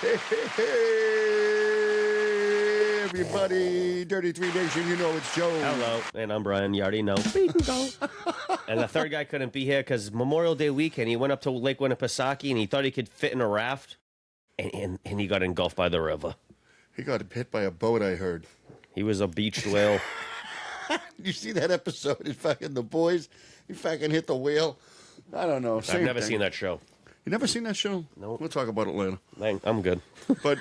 Hey, hey, hey, everybody. Dirty Three Nation, you know it's Joe. Hello, and I'm Brian. You already know. We can go. And the third guy couldn't be here because Memorial Day weekend, he went up to Lake Winnipesaukee, and he thought he could fit in a raft, and he got engulfed by the river. He got hit by a boat, I heard. He was a beached whale. You see that episode in fucking The Boys? He fucking hit the whale. I don't know. I've never seen that show. You never seen that show? No. We'll talk about it later. I'm good. But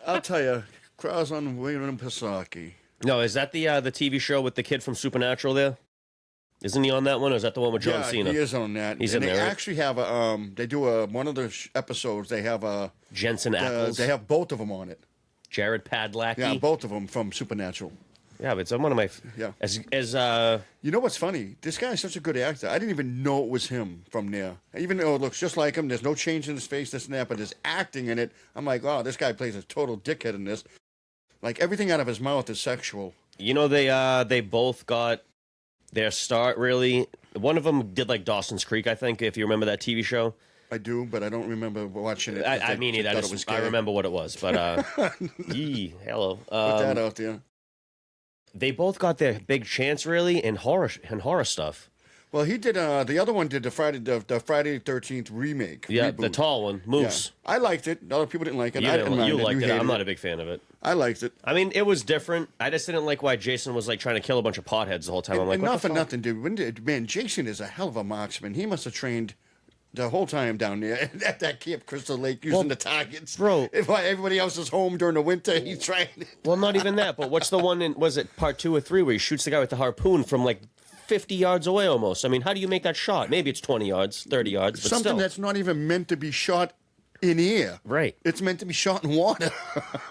I'll tell you, crowds on Winnipesaukee. No, is that the TV show with the kid from Supernatural there? Isn't he on that one, or is that the one with John Cena? He is on that. He's in there, They right? actually have they do one of the episodes, they have Jensen Ackles. they have both of them on it. Jared Padalecki. Yeah, both of them from Supernatural. Yeah, but it's one of my... Yeah. You know what's funny? This guy is such a good actor. I didn't even know it was him from there. Even though it looks just like him, there's no change in his face, this and that, but his acting in it, I'm like, oh, this guy plays a total dickhead in this. Like, everything out of his mouth is sexual. You know, they both got their start, really. One of them did, like, Dawson's Creek, I think, if you remember that TV show. I do, but I don't remember watching it. I mean, I remember what it was, but, hello. Put that out there. They both got their big chance, really, in horror stuff. Well, he did. The other one did the Friday the 13th remake. Yeah, reboot. The tall one, Moose. Yeah. I liked it. Other people didn't like it. You liked it. I'm not it. a big fan of it. I liked it. I mean, it was different. I just didn't like why Jason was like trying to kill a bunch of potheads the whole time. I'm like, not for nothing, dude. Man, Jason is a hell of a marksman. He must have trained the whole time down there at that Camp Crystal Lake using the targets. Bro. While everybody else is home during the winter, he's trying. Well, not even that, but what's the one in, was it part 2 or 3 where he shoots the guy with the harpoon from like 50 yards away almost? I mean, how do you make that shot? Maybe it's 20 yards, 30 yards, but Something still. that's not even meant to be shot in air. Right. It's meant to be shot in water.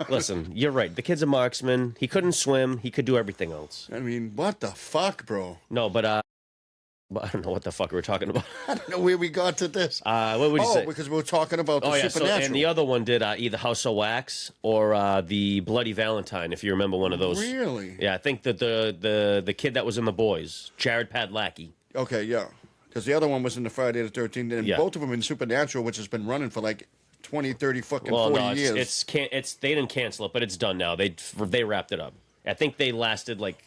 Listen, you're right. The kid's a marksman. He couldn't swim. He could do everything else. I mean, what the fuck, bro? No, but I don't know what the fuck we were talking about. I don't know where we got to this. What would you say? Because we were talking about the Supernatural. And the other one did either House of Wax or the Bloody Valentine, if you remember one of those. Really? Yeah, I think that the kid that was in The Boys, Jared Padalecki. Okay, yeah. Because the other one was in the Friday the 13th, and both of them in Supernatural, which has been running for like 20, 30, fucking 40 years. They didn't cancel it, but it's done now. They wrapped it up. I think they lasted like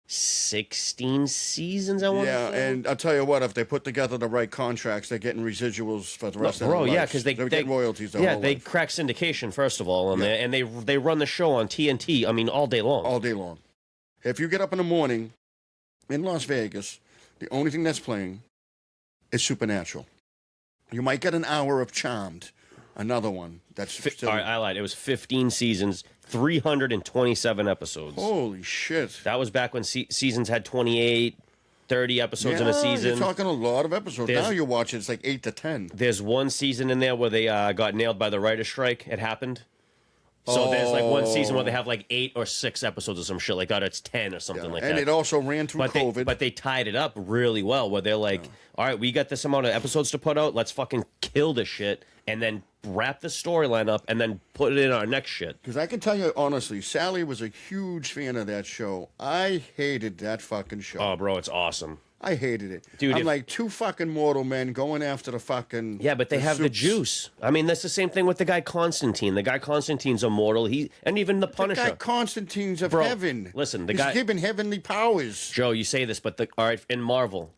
16 seasons, I want to say. And I'll tell you what, if they put together the right contracts, they're getting residuals for the rest of their lives. Yeah, because they get royalties. They crack syndication first of all, and they run the show on TNT. I mean, all day long. All day long. If you get up in the morning in Las Vegas, the only thing that's playing is Supernatural. You might get an hour of Charmed, another one that's still. All right, I lied. It was 15 seasons. 327 episodes. Holy shit. That was back when seasons had 28, 30 episodes in a season. You're talking a lot of episodes. Now you watch it, it's like 8 to 10. There's one season in there where they got nailed by the writer's strike. It happened. So there's like one season where they have like 8 or 6 episodes or some shit like that. It's 10 or something like that. And it also ran through COVID. But they tied it up really well where they're like, all right, we got this amount of episodes to put out. Let's fucking kill this shit and then wrap the storyline up and then put it in our next shit. Because I can tell you honestly, Sally was a huge fan of that show. I hated that fucking show. Oh, bro, it's awesome. I hated it. Dude, I'm like two fucking mortal men going after the fucking... Yeah, but they have the juice. I mean, that's the same thing with the guy Constantine. The guy Constantine's immortal. And even the Punisher. The guy Constantine's of heaven. Listen, He's given heavenly powers. Joe, you say this, but all right, in Marvel,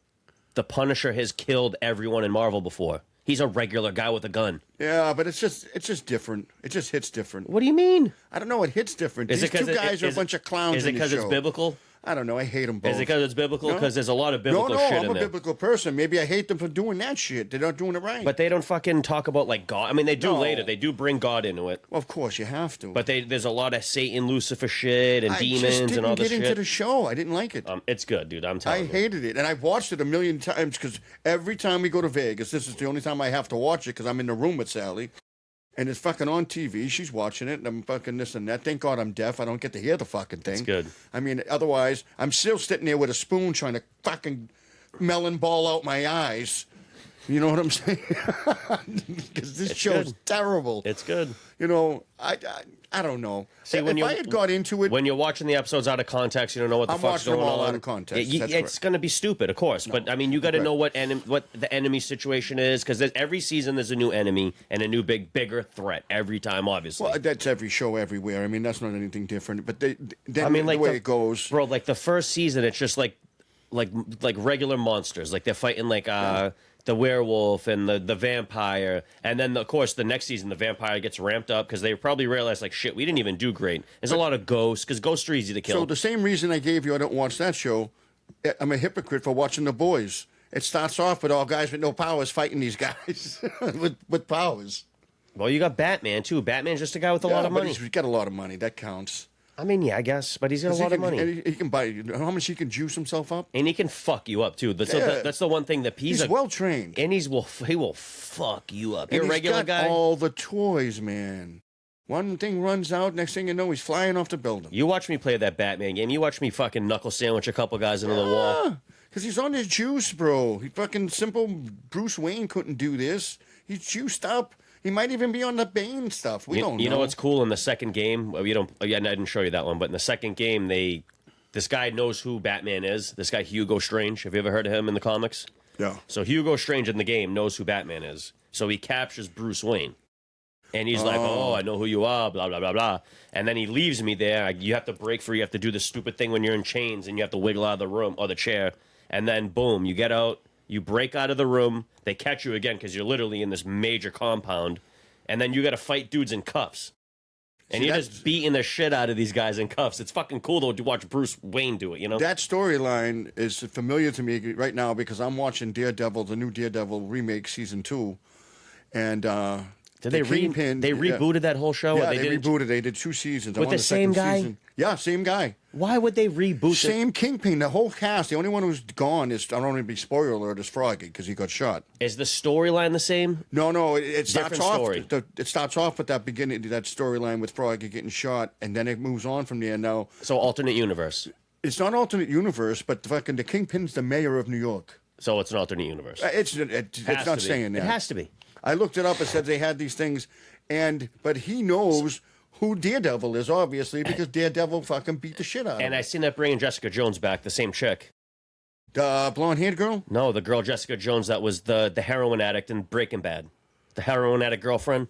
the Punisher has killed everyone in Marvel before. He's a regular guy with a gun. Yeah, but it's just different. It just hits different. What do you mean? I don't know. It hits different. These two guys are a bunch of clowns. Is it because it's biblical? I don't know. I hate them both. Is it because it's biblical? Because there's a lot of biblical shit in there. I'm a biblical person. Maybe I hate them for doing that shit. They're not doing it right. But they don't fucking talk about like God. I mean, they do later. They do bring God into it. Well, of course, you have to. But there's a lot of Satan, Lucifer shit and demons and all this shit. I didn't get into the show. I didn't like it. It's good, dude. I'm telling you. I hated it. And I've watched it a million times because every time we go to Vegas, this is the only time I have to watch it because I'm in the room with Sally. And it's fucking on TV. She's watching it, and I'm fucking this and that. Thank God I'm deaf. I don't get to hear the fucking thing. It's good. I mean, otherwise, I'm still sitting there with a spoon trying to fucking melon ball out my eyes. You know what I'm saying? Because this show's terrible. It's good. You know, I don't know. See, if I had got into it, when you're watching the episodes out of context, you don't know what the I'm fuck's watching them going all on. out of context. It's going to be stupid, of course. But I mean, you got to know what the enemy situation is, because every season there's a new enemy and a new bigger threat every time. Obviously, well, that's every show everywhere. I mean, that's not anything different. But then I mean, like the way it goes, bro. Like the first season, it's just like regular monsters. Like they're fighting the werewolf and the vampire, and then of course the next season the vampire gets ramped up because they probably realized like shit, we didn't even do great. There's a lot of ghosts because ghosts are easy to kill. So the same reason I gave you I don't watch that show, I'm a hypocrite for watching The Boys. It starts off with all guys with no powers fighting these guys with powers. Well, you got Batman too. Batman's just a guy with a lot of money. But he's got a lot of money. That counts. I mean, yeah, I guess, but he's got a lot of money. And he can buy. How much he can juice himself up? And he can fuck you up too. That's the one thing that he's well trained. And he will fuck you up. You're and a regular he's got guy. All the toys, man. One thing runs out. Next thing you know, he's flying off the building. You watch me play that Batman game. You watch me fucking knuckle sandwich a couple guys into the wall. Because he's on his juice, bro. He fucking simple Bruce Wayne couldn't do this. He's juiced up. He might even be on the Bane stuff. We don't know. You know what's cool in the second game? Well, I didn't show you that one, but in the second game, this guy knows who Batman is. This guy Hugo Strange. Have you ever heard of him in the comics? Yeah. So Hugo Strange in the game knows who Batman is. So he captures Bruce Wayne. And he's like, oh, I know who you are, blah, blah, blah, blah. And then he leaves me there. You have to break free. You have to do this stupid thing when you're in chains, and you have to wiggle out of the room or the chair. And then, boom, you get out. You break out of the room. They catch you again because you're literally in this major compound. And then you got to fight dudes in cuffs. And you're just beating the shit out of these guys in cuffs. It's fucking cool, though, to watch Bruce Wayne do it, you know? That storyline is familiar to me right now because I'm watching Daredevil, the new Daredevil remake, Season 2. And Did they rebooted that whole show? Yeah, they rebooted. They did 2 seasons. With the same guy? Season. Yeah, same guy. Why would they reboot Same Kingpin, the whole cast. The only one who's gone is, I don't want to be spoiler alert, is Froggy because he got shot. Is the storyline the same? No, it starts Different off. story. It starts off with that beginning, that storyline with Froggy getting shot, and then it moves on from there. Now, so alternate universe. It's not alternate universe, but the Kingpin's the mayor of New York. So it's an alternate universe. It's not saying that. It has to be. I looked it up. It said they had these things, but he knows who Daredevil is, obviously, because Daredevil fucking beat the shit out of him. And I seen that bringing Jessica Jones back, the same chick. The blonde-haired girl? No, the girl Jessica Jones that was the heroin addict in Breaking Bad. The heroin addict girlfriend.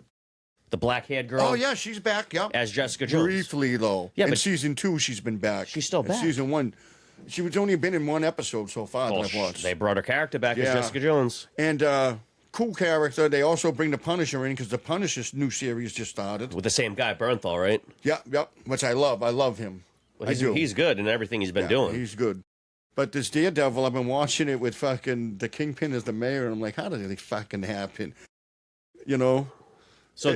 The black-haired girl. Oh, yeah, she's back, yep. As Jessica Jones. Briefly, though. Yeah, in but Season 2, she's been back. She's still back. Season 1. She was only been in one episode so far that I've watched. They brought her character back as Jessica Jones. And, cool character. They also bring the Punisher in because the Punisher's new series just started. With the same guy, Bernthal, right? Yep, which I love. I love him. Well, he's good in everything he's been doing. He's good. But this Daredevil, I've been watching it with fucking the Kingpin as the mayor, and I'm like, how did it fucking happen? You know? So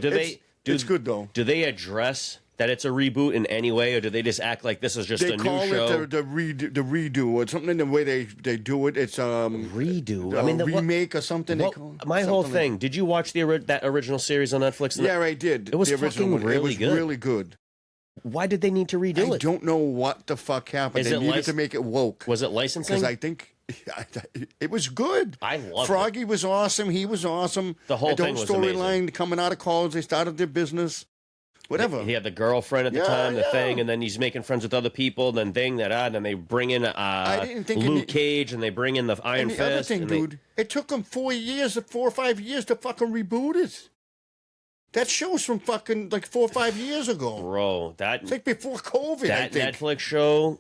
it's good, though. Do they address that it's a reboot in any way, or do they just act like this is just a new show? They call it the redo, or something in the way they do it. It's redo. I mean, remake or something. My whole thing. Did you watch that original series on Netflix? Yeah, I did. It was fucking really good. Really good. Why did they need to redo it? I don't know what the fuck happened. They needed to make it woke. Was it licensing? Because I think it was good. I love Froggy it. Was awesome. He was awesome. The whole thing was amazing. Storyline coming out of college, they started their business. Whatever. He had the girlfriend at the time, the thing, and then he's making friends with other people, then and then they bring in Luke Cage, and they bring in the Iron Fist. The other thing, dude, it took them 4 or 5 years to fucking reboot it. That show's from fucking like 4 or 5 years ago. Bro, it's like before COVID, I think. Netflix show,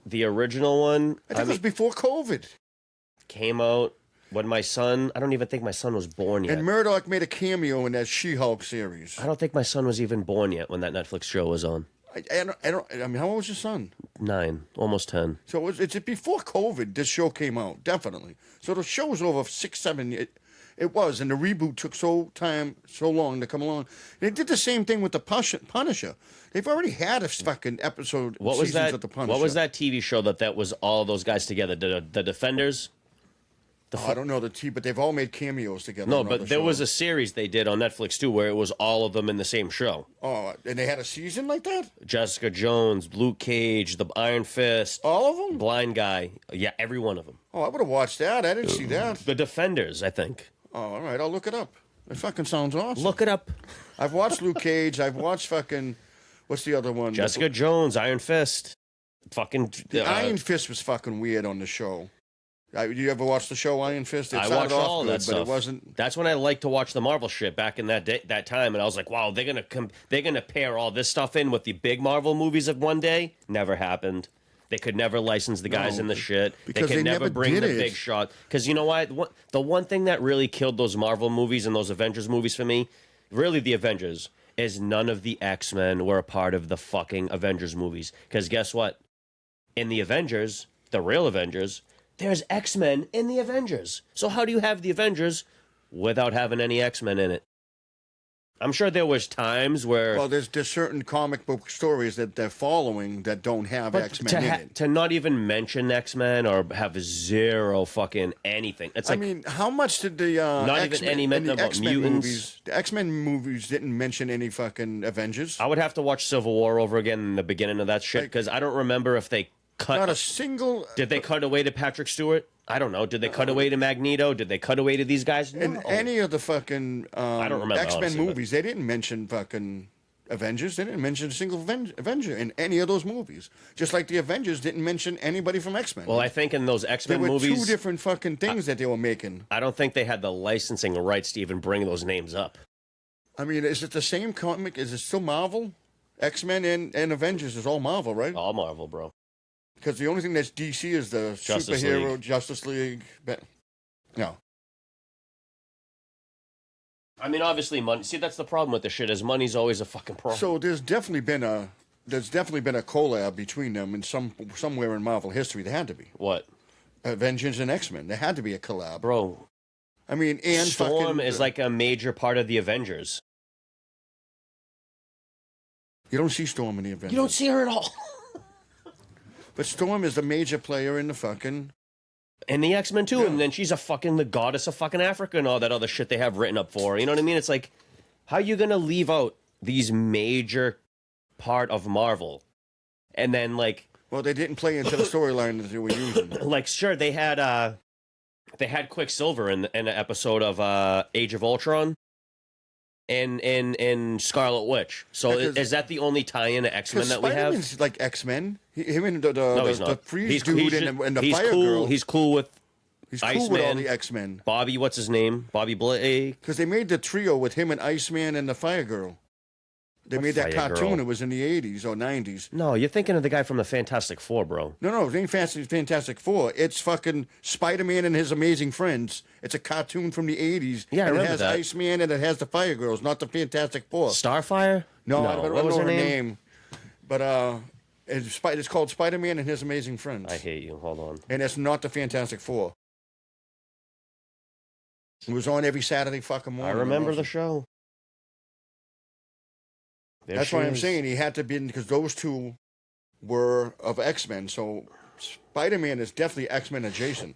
the original one. I think it was before COVID. Came out when my son, I don't even think my son was born yet. And Murdoch made a cameo in that She-Hulk series. I don't think my son was even born yet when that Netflix show was on. I mean, how old was your son? 9, almost 10. So it's before COVID, this show came out, definitely. So the show was over 6, 7 years. It was, and the reboot took so long to come along. They did the same thing with the Punisher. They've already had a fucking episode. What was that? Of the Punisher. What was that TV show that was all those guys together? The Defenders. I don't know but they've all made cameos together. No, but there was a series they did on Netflix too, where it was all of them in the same show. Oh, and they had a season like that? Jessica Jones, Luke Cage, the Iron Fist, all of them. Blind Guy, yeah, every one of them. Oh, I would have watched that. I didn't see that. The Defenders, I think. Oh, all right. I'll look it up. It fucking sounds awesome. Look it up. I've watched Luke Cage. I've watched fucking What's the other one? Jessica Jones, Iron Fist. Fucking. The Iron Fist was fucking weird on the show. You ever watch the show Iron Fist? I watched all that stuff. But it wasn't. That's when I liked to watch the Marvel shit back in that time, and I was like, wow, they're gonna pair all this stuff in with the big Marvel movies of one day. Never happened. They could never license the guys in the shit. They could never bring the big shot. Because you know what? The one thing that really killed those Marvel movies and those Avengers movies for me, really the Avengers, is none of the X-Men were a part of the fucking Avengers movies. Because guess what? In the Avengers, the real Avengers, there's X-Men in the Avengers. So how do you have the Avengers without having any X-Men in it? I'm sure there was times where... Well, there's certain comic book stories that they're following that don't have X-Men in it. To not even mention X-Men or have zero fucking anything. It's like, I mean, how much did the not even any mention about X-Men mutants. movies? The X-Men movies didn't mention any fucking Avengers. I would have to watch Civil War over again in the beginning of that shit because I don't remember if they cut... Not a single... Did they cut away to Patrick Stewart? I don't know. Did they cut away to Magneto? Did they cut away to these guys? No. In any of the fucking I don't remember, X-Men honestly, movies, they didn't mention fucking Avengers. They didn't mention a single Avenger in any of those movies. Just like the Avengers didn't mention anybody from X-Men. Well, I think in those X-Men there were movies... two different fucking things that they were making. I don't think they had the licensing rights to even bring those names up. I mean, is it the same comic? Is it still Marvel? X-Men and Avengers is all Marvel, right? All Marvel, bro. Because the only thing that's DC is the Justice superhero League. Justice League. No. I mean, obviously, money. See, that's the problem with the shit. Is money's always a fucking problem. So there's definitely been a collab between them in somewhere in Marvel history. There had to be. What? Avengers and X-Men. There had to be a collab, Bro. I mean, and Storm fucking, is like a major part of the Avengers. you don't see Storm in the Avengers. You don't see her at all. But Storm is the major player in the fucking... And the X-Men too, and then she's the goddess of fucking Africa and all that other shit they have written up for her. You know what I mean? It's like, how you gonna leave out these major part of Marvel, and then like, Well, they didn't play into the storyline that they were using. like sure they had Quicksilver in an episode of Age of Ultron, and Scarlet Witch. So is that the only tie-in to X-Men that we have? Spider-Man's like X-Men. Him and No, he's the not. Freeze dude and the Fire cool. Girl. He's cool with He's cool Iceman. with all the X-Men. Bobby. What's his name? Bobby Blake. Because they made the trio with him and Iceman and the Fire Girl. They made that Fire cartoon. Girl? It was in the 80s or 90s. No, you're thinking of the guy from the Fantastic Four, bro. No, it ain't Fantastic Four. It's fucking Spider-Man and his amazing friends. It's a cartoon from the 80s. Yeah, I and remember it has that. Iceman and it has the Fire Girls, not the Fantastic Four. Starfire? No, I don't what was know her her name? name. But it's called Spider-Man and his amazing friends. I hate you. Hold on. And it's not the Fantastic Four. It was on every Saturday fucking I morning. remember the show. There That's she why I'm is. saying he had to be, because those two were of X-Men. So Spider-Man is definitely X-Men adjacent.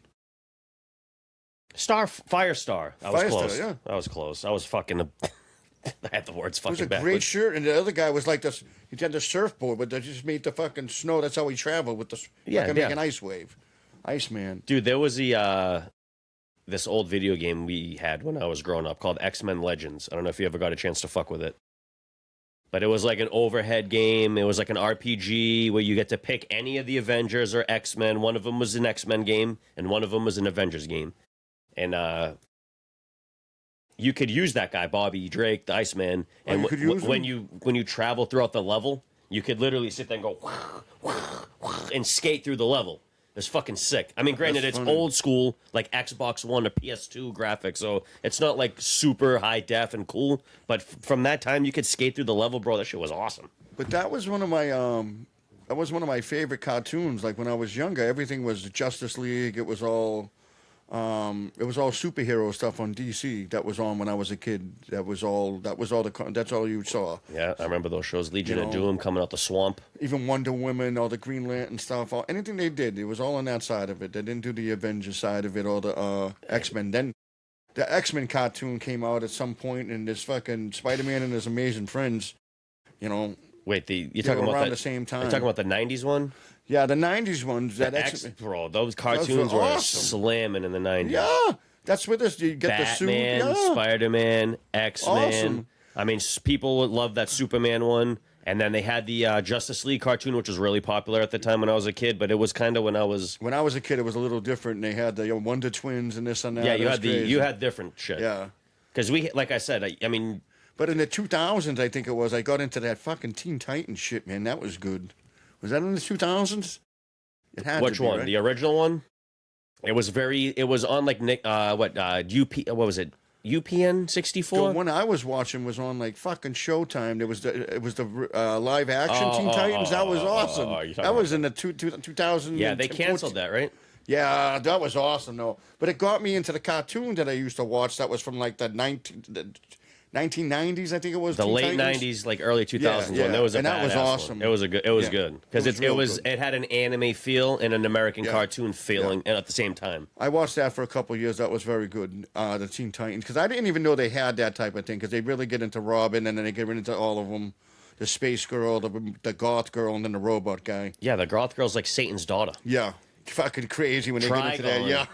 Firestar. I was Firestar, close. yeah. I was close. I was fucking. I had the words It was fucking a backwards. great shirt, and the other guy was like this. He had the surfboard, but they just made the fucking snow. That's how he traveled with the make an ice wave. Iceman. Dude, there was this old video game we had when I was growing up called X-Men Legends. I don't know if you ever got a chance to fuck with it. But it was like an overhead game. It was like an RPG where you get to pick any of the Avengers or X-Men. One of them was an X-Men game, and one of them was an Avengers game. And you could use that guy, Bobby Drake, the Iceman. And you could use when him? you travel throughout the level, you could literally sit there and go and skate through the level. It's fucking sick. I mean, granted, That's it's funny. old school, like Xbox One or PS2 graphics, so it's not like super high def and cool. But from that time, you could skate through the level, bro. That shit was awesome. But that was one of my favorite cartoons. Like when I was younger, everything was Justice League. It was all superhero stuff on DC that was on when I was a kid. That's all you saw. Yeah, I remember those shows. Legion You of know, Doom coming out the swamp. Even Wonder Woman, all the Green Lantern stuff, anything they did, it was all on that side of it. They didn't do the Avengers side of it or the X-Men. Then the X-Men cartoon came out at some point, and this fucking Spider-Man and his amazing friends, you know, Wait, you're they talking were about around that? the same time. You're talking about the '90s one? Yeah, the 90s ones. That Bro, those cartoons were awesome. slamming in the '90s. Yeah, that's with this. You get the suit. Batman, Yeah. Spider-Man, X-Men. Awesome. I mean, people would love that Superman one. And then they had the Justice League cartoon, which was really popular at the time when I was a kid. But it was kind of when I was a kid, it was a little different. And they had the Wonder Twins and this and that. yeah. Crazy. You had different shit. Yeah. Because like I said, I mean. But in the 2000s, I think it was, I got into that fucking Teen Titans shit, man. That was good. Was that in the 2000s? It had Which to be, one? right? The original one? It was on like what was it? UPN 64? The one I was watching was on like fucking Showtime. It was the live action Teen Titans. That was awesome. That was in the 2000. Yeah, they canceled that, right? Yeah, that was awesome though. But it got me into the cartoon that I used to watch. That was from like the 1990s, I think it was. The Teen late Titans. 90s, like early 2000s Yeah, one. That was and that was badass awesome. One. It was good because real good. it had an anime feel and an American Yeah. cartoon feeling at the same time. I watched that for a couple of years. That was very good. The Teen Titans, because I didn't even know they had that type of thing. Because they really get into Robin, and then they get into all of them. The Space Girl, the Goth Girl, and then the Robot guy. Yeah, the Goth Girl's like Satan's daughter. Yeah, fucking crazy when they get into that. Trigon. Yeah.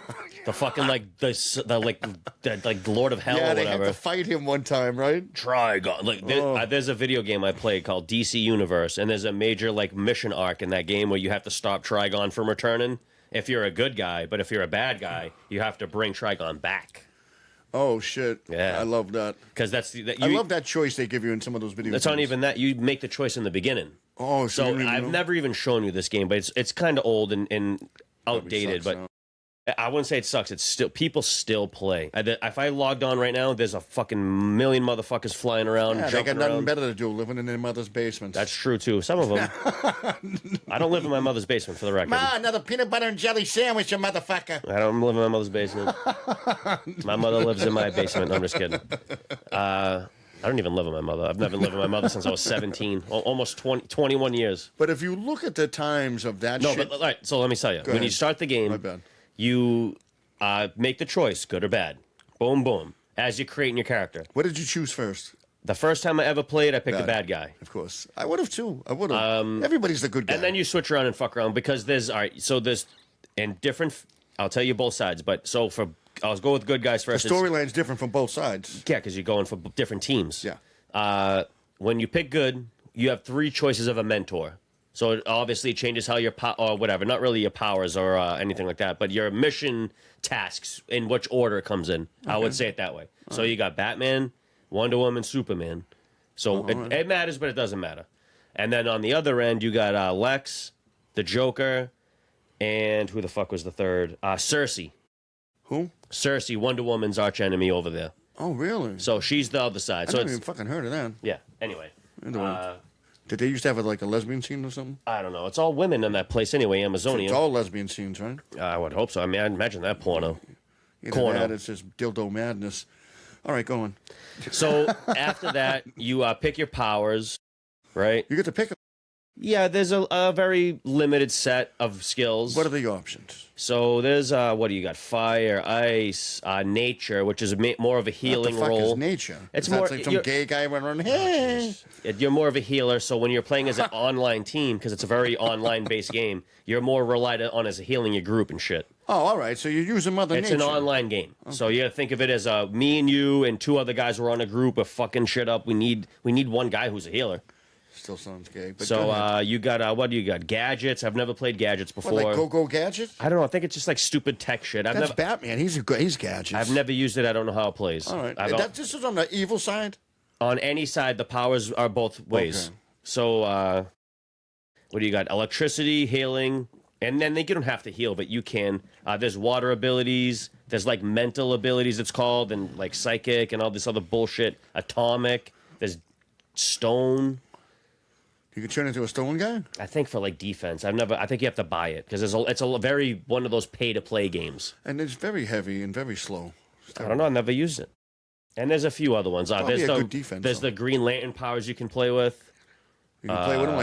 The fucking the Lord of Hell Yeah, or they whatever. had to fight him one time, right? Trigon. Like there's a video game I played called DC Universe, and there's a major like mission arc in that game where you have to stop Trigon from returning if you're a good guy, but if you're a bad guy, you have to bring Trigon back. Oh shit! Yeah. I love that. Because I love that choice they give you in some of those videos. It's not even that you make the choice in the beginning. Oh, So you don't even I've know? never even shown you this game, but it's kind of old and outdated. sucks But now. I wouldn't say it sucks. It's still people still play. If I logged on right now, there's a fucking million motherfuckers flying around, Yeah, they jumping got nothing around. better to do living in their mother's basements. That's true too. Some of them. I don't live in my mother's basement, for the record. Ma, another peanut butter and jelly sandwich, you motherfucker. I don't live in my mother's basement. My mother lives in my basement. No, I'm just kidding. I don't even live with my mother. I've never lived with my mother since I was 17, almost 21 years. But if you look at the times of that No, shit... but all right, so let me tell you. When ahead. you start the game, My bad. you make the choice, good or bad. Boom, boom. As you're creating your character. What did you choose first? The first time I ever played, I picked the Bad. bad guy. Of course. I would have, too. I would have. Everybody's the good guy. And then you switch around and fuck around because there's, all right, so there's, and different, I'll tell you both sides, but so I'll go with good guys The first. storyline's different from both sides. Yeah, because you're going for different teams. Yeah. When you pick good, you have three choices of a mentor. So it obviously changes how your or whatever, not really your powers or anything like that, but your mission tasks in which order it comes in. I would say it that way. So you got Batman, Wonder Woman, Superman. So it matters, but it doesn't matter. And then on the other end, you got Lex, the Joker, and who the fuck was the third? Cersei. Who? Cersei, Wonder Woman's archenemy over there. Oh, really? So she's the other side. I So never it's even fucking heard of that. yeah. Anyway, Did they used to have like a lesbian scene or something? I don't know. It's all women in that place anyway, Amazonia. It's all lesbian scenes, right? I would hope so. I mean, I'd imagine that porno. Either Corno. that, it's just dildo madness. All right, go on. So after that, you pick your powers, right? You get to pick. Yeah, there's a very limited set of skills. What are the options? So there's what do you got? Fire, ice, nature, which is more of a healing what the fuck role. is nature? It's Is that more- like some you're- gay guy went around. Hey, You're more of a healer, so when you're playing as an online team, because it's a very online-based game, you're more relied on as a healing your group and shit. oh, all right. So you're using Mother It's Nature. an online game, so you gotta think of it as me and you and two other guys were on a group of fucking shit up. We need one guy who's a healer. Still sounds gay. But go So ahead. you got what do you got? Gadgets. I've never played gadgets before. What, like Go-Go Gadget? I don't know. I think it's just like stupid tech shit. That's Batman. He's gadgets. I've never used it. I don't know how it plays. All right. This is on the evil side. On any side, the powers are both ways. Okay. So what do you got? Electricity, healing, and then you don't have to heal, but you can. There's water abilities. There's like mental abilities. It's called, and like psychic and all this other bullshit. Atomic. There's stone. You can turn into a stone guy? I think for like defense. I think you have to buy it because it's a very one of those pay to play games. And it's very heavy and very slow. I don't know. I never used it. And there's a few other ones. Probably There's a the good defense, there's though. the Green Lantern powers you can play with. You can play with them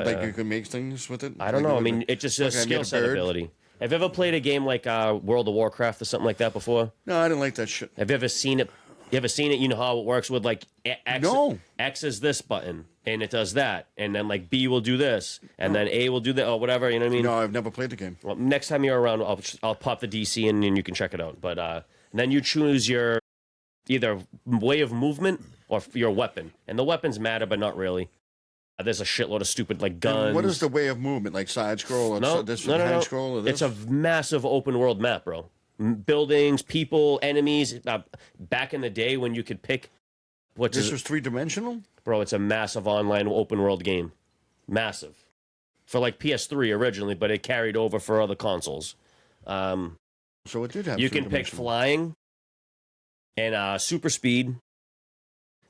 like you can make things with it. I don't Like know. I with mean, a- it's just like a I made skill set bird. ability. Have you ever played a game like World of Warcraft or something like that before? No, I didn't like that shit. Have you ever seen it? You ever seen it? You know how it works with like X. No. X is this button and it does that, and then like B will do this, and then A will do that, or whatever. You know what I mean? No, I've never played the game. Well, next time you're around, I'll pop the DC in and you can check it out. But then you choose your either way of movement or your weapon, and the weapons matter, but not really. There's a shitload of stupid like guns. And what is the way of movement? Like side scroll or No, this no. hand scroll? Or this? It's a massive open world map, bro. Buildings, people, enemies. Back in the day when you could pick. This was 3-dimensional? Bro, it's a massive online open world game. Massive. For like PS3 originally, but it carried over for other consoles. So it did have. You can pick flying and super speed.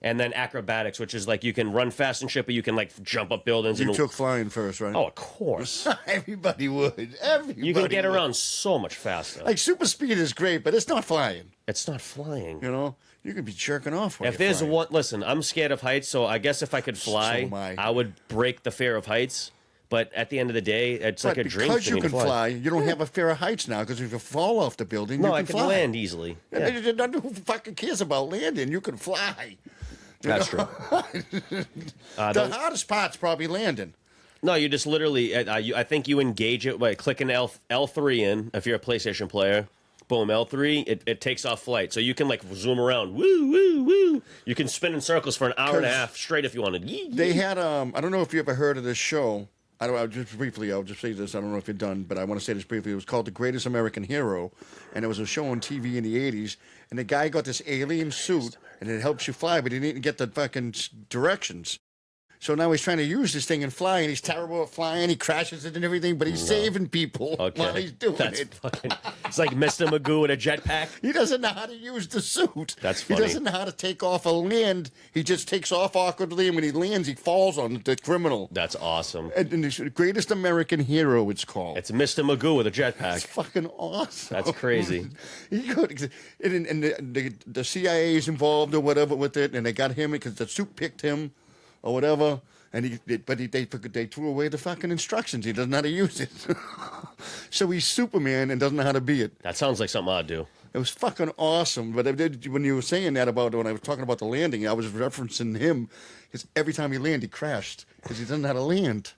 And then acrobatics, which is like you can run fast and shit, but you can like jump up buildings. You took flying first, right? Oh, of course. Everybody would. Everybody. You can get around so much faster. Like super speed is great, but it's not flying. It's not flying. You know, you could be jerking off. When if there's one, listen, I'm scared of heights, so I guess if I could fly, so I would break the fear of heights. But at the end of the day, it's like a dream because for you me can to fly. you don't have a fear of heights now. Because if you fall off the building, no, you I can can fly. land easily. Yeah. Yeah. Who fucking cares about landing? You can fly. That's true. The hardest part's probably landing. No, you just literally. I think you engage it by clicking L3 in if you're a PlayStation player. Boom, L3. It takes off flight, so you can like zoom around. Woo, woo, woo. You can spin in circles for an hour and a half straight if you wanted. They had I don't know if you ever heard of this show. I'll just say this. I don't know if you're done, but I want to say this briefly. It was called The Greatest American Hero, and it was a show on TV in the 80s. And the guy got this alien suit, and it helps you fly, but he didn't get the fucking directions. So now he's trying to use this thing and fly, and he's terrible at flying. He crashes it and everything, but he's saving people while he's doing it. It's like Mr. Magoo with a jetpack. He doesn't know how to use the suit. That's funny. He doesn't know how to take off or land. He just takes off awkwardly, and when he lands, he falls on the criminal. That's awesome. And the Greatest American Hero, it's called. It's Mr. Magoo with a jetpack. It's fucking awesome. That's crazy. The CIA is involved or whatever with it, and they got him because the suit picked him. Or whatever, and they threw away the fucking instructions. He doesn't know how to use it, so he's Superman and doesn't know how to be it. That sounds like something I'd do. It was fucking awesome. But when you were saying that when I was talking about the landing, I was referencing him because every time he landed, he crashed because he doesn't know how to land.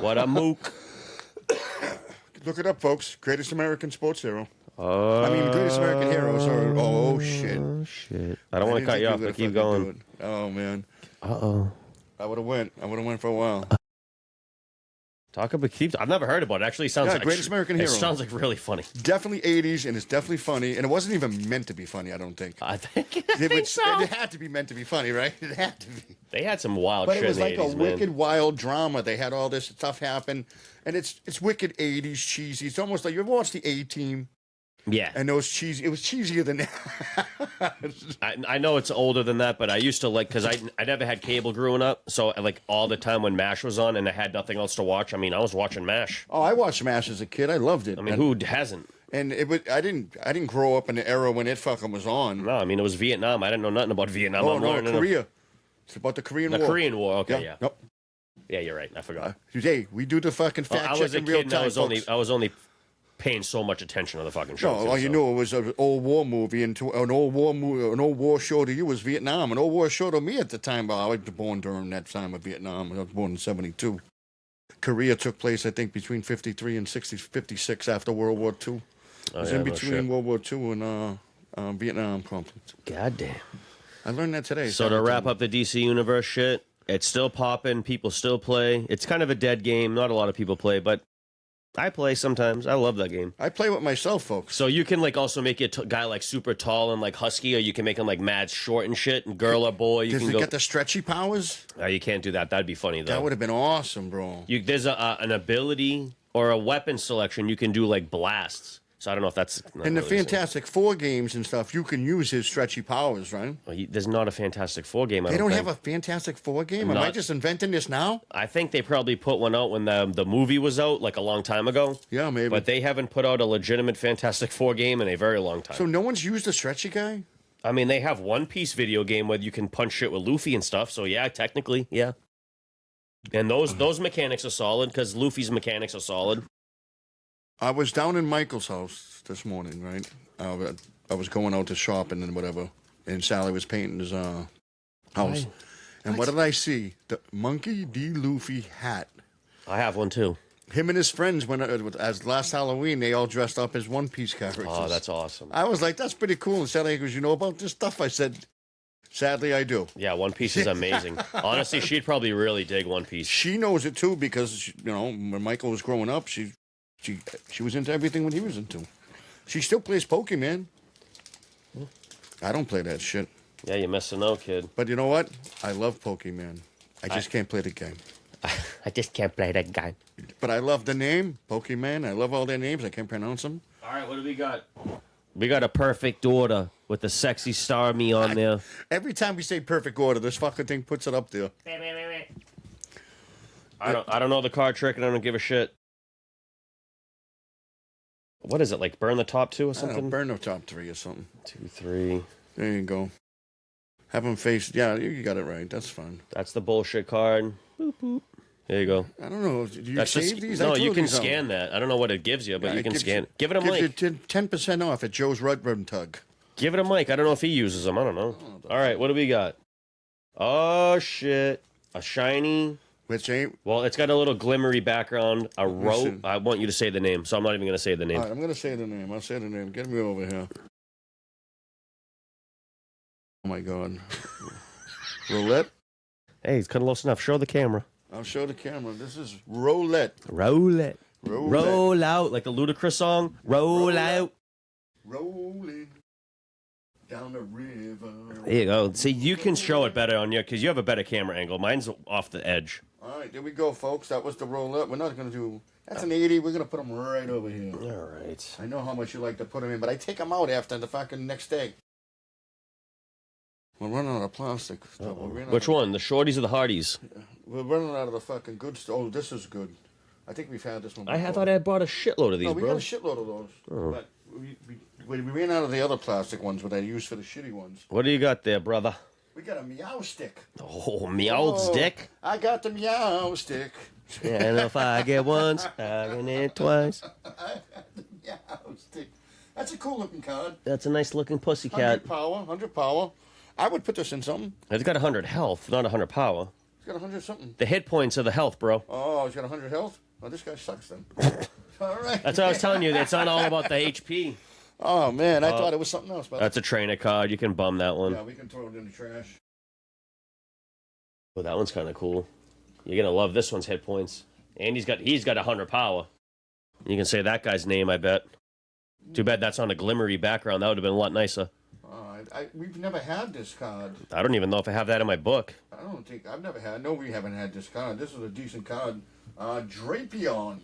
What a mook! Look it up, folks. Greatest American sports hero. Greatest American hero. Sorry. Oh shit. Oh shit! I don't want to cut you off, but keep going. Oh man. Uh-oh. I would have went for a while. Talk about keep. I've never heard about it. Actually, sounds like Greatest American Hero. It sounds like really funny. Definitely 80s, and it's definitely funny. And it wasn't even meant to be funny, I don't think. I think so. It had to be meant to be funny, right? It had to be. They had some wild But shit it was in like the 80s, a man. wicked, wild drama. They had all this stuff happen. And it's wicked 80s cheesy. It's almost like you ever watched the A-Team? Yeah. And those cheesy. It was cheesier than that. I know it's older than that, but I used to like, because I never had cable growing up, so like all the time when MASH was on and I had nothing else to watch, I mean, I was watching MASH. Oh, I watched MASH as a kid. I loved it. I mean, who hasn't? And I didn't grow up in the era when it fucking was on. No, I mean, it was Vietnam. I didn't know nothing about Vietnam. Oh, no, Korea. It's about the Korean War. The Korean War, okay, yeah. Yep. Yeah, you're right. I forgot. Hey, we do the fucking fact check in real time, folks. I was only paying so much attention to the fucking show. No, all you knew it was an old war movie, and an old war show to you was Vietnam. An old war show to me at the time, I was born during that time of Vietnam. I was born in 1972. Korea took place, I think, between 53 and 56 after World War II. It was in between World War II and Vietnam conflict. God damn. I learned that today. So to wrap up the DC Universe shit, it's still popping. People still play. It's kind of a dead game. Not a lot of people play, but I play sometimes. I love that game. I play with myself, folks. So you can like also make a guy like super tall and like husky, or you can make him like mad short and shit, and girl or boy. Does it get the stretchy powers? You can't do that. That'd be funny though. That would have been awesome, bro. There's an ability or a weapon selection. You can do like blasts. So I don't know if that's in the really Fantastic Four games and stuff. You can use his stretchy powers, right? Well, there's not a Fantastic Four game. They don't have a Fantastic Four game. Am I just inventing this now? I think they probably put one out when the movie was out, like a long time ago. Yeah, maybe. But they haven't put out a legitimate Fantastic Four game in a very long time. So no one's used a stretchy guy? I mean, they have One Piece video game where you can punch shit with Luffy and stuff. So yeah, technically, yeah. And those mechanics are solid because Luffy's mechanics are solid. I was down in Michael's house this morning, right? I was going out to shopping and whatever, and Sally was painting his house. Right. And what did I see? The Monkey D. Luffy hat. I have one too. Him and his friends went as last Halloween. They all dressed up as One Piece characters. Oh, that's awesome. I was like, that's pretty cool. And Sally goes, you know about this stuff? I said, Sadly, I do. Yeah, One Piece is amazing. Honestly, she'd probably really dig One Piece. She knows it too because when Michael was growing up, she was into everything when he was into. She still plays Pokemon. I don't play that shit. Yeah, you're missing out, kid. But you know what? I love Pokemon. I just can't play the game. I just can't play that game. But I love the name Pokemon. I love all their names. I can't pronounce them. All right, what do we got? We got a perfect order with the sexy star me on there. Every time we say perfect order, this fucking thing puts it up there. I don't know the card trick, and I don't give a shit. What is it, like burn the top two or I don't something? know, burn the top 3 or something. 2, 3. There you go. Have them face. Yeah, you got it right. That's fine. That's the bullshit card. Boop, boop. There you go. I don't know. Do you That's save these? No, I you throw can these out. scan that. I don't know what it gives you, but Yeah, you it can gives scan you- it. Give it a Gives Mike. you 10% off at Joe's Red Tug. Give it a Mike. I don't know if he uses them. I don't know. All right, what do we got? Oh, shit. A shiny. Which ain't. Well, it's got a little glimmery background. A rope. Listen. I want you to say the name, so I'm not even going to say the name. All right, I'm going to say the name. I'll say the name. Get me over here. Oh, my God. Roulette? Hey, it's kind of low enough. Show the camera. I'll show the camera. This is Roulette. Roulette. Roulette. Roll out. Like the Ludacris song. Roll out. Rolling down the river. There you go. See, you can show it better on you because you have a better camera angle. Mine's off the edge. All right, there we go, folks. That was the roulette. We're not going to do... That's an 80. We're going to put them right over here. All right. I know how much you like to put them in, but I take them out after the fucking next day. We're running out of plastic. Which one? The shorties or the hardies? We're running out of the fucking good stuff. Oh, this is good. I think we've had this one before. I thought I bought a shitload of these, No, we bro. got a shitload of those. Oh. But we ran out of the other plastic ones that I used for the shitty ones. What do you got there, brother? We got a meow stick. Oh, meow's dick. I got the meow stick. Yeah, and if I get once, I can it twice. I got the meow stick. That's a cool looking card. That's a nice looking 100 pussycat. power, 100 power. I would put this in something. It's got 100 health, not 100 power. It's got 100 something. The hit points are the health, bro. Oh, he's got 100 health? Oh, this guy sucks then. All right. That's what I was telling you. It's not all about the HP. Oh, man. I thought it was something else. But That's a trainer card. You can bum that one. yeah, we can throw it in the trash. Oh, that one's kind of cool. You're gonna love this one's hit points. And he's got 100 power. You can say that guy's name, I bet. Too bad that's on a glimmery background. That would have been a lot nicer. We've never had this card. I don't even know if I have that in my book. I don't think I've never had. No, we haven't had this card. This is a decent card. Drapion.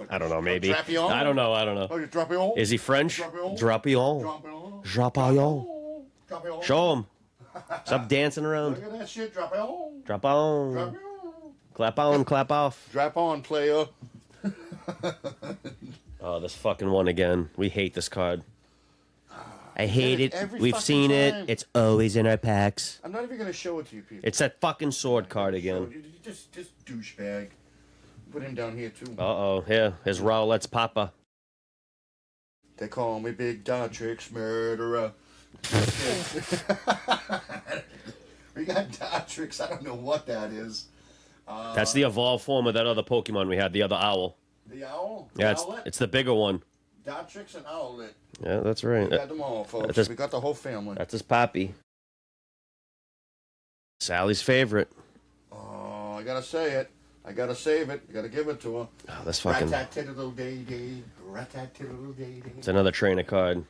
I don't know, maybe. Drapion? I don't know. Oh, you Drapion? Is he French? Drapion? Drapion. Drapion. Drapion. Drapion. Show him. Stop dancing around. Look at that shit. Drapion. Drop on. Drapion. Clap on, clap off. Drap on, player. Oh, this fucking one again. We hate this card. I hate it. every We've fucking seen time. it. It's always in our packs. I'm not even going to show it to you people. It's that fucking sword card again. You just douchebag. Put him down here, too. Uh-oh. Here. Here's Rowlett's Papa. They call me Big Dotrix Murderer. We got Dotrix. I don't know what that is. That's the evolved form of that other Pokemon we had, the other owl. The owl? Yeah, Owlet? it's the bigger one. Dotrix and Owlet. Yeah, that's right. We got them all, folks. That's his- We got the whole family. That's his poppy. Sally's favorite. Oh, I gotta say it. I gotta save it. I gotta give it to her. Oh, that's fucking... Rat-tat-tiddle-day-day. Rat-tat-tiddle-day-day. It's another trainer card.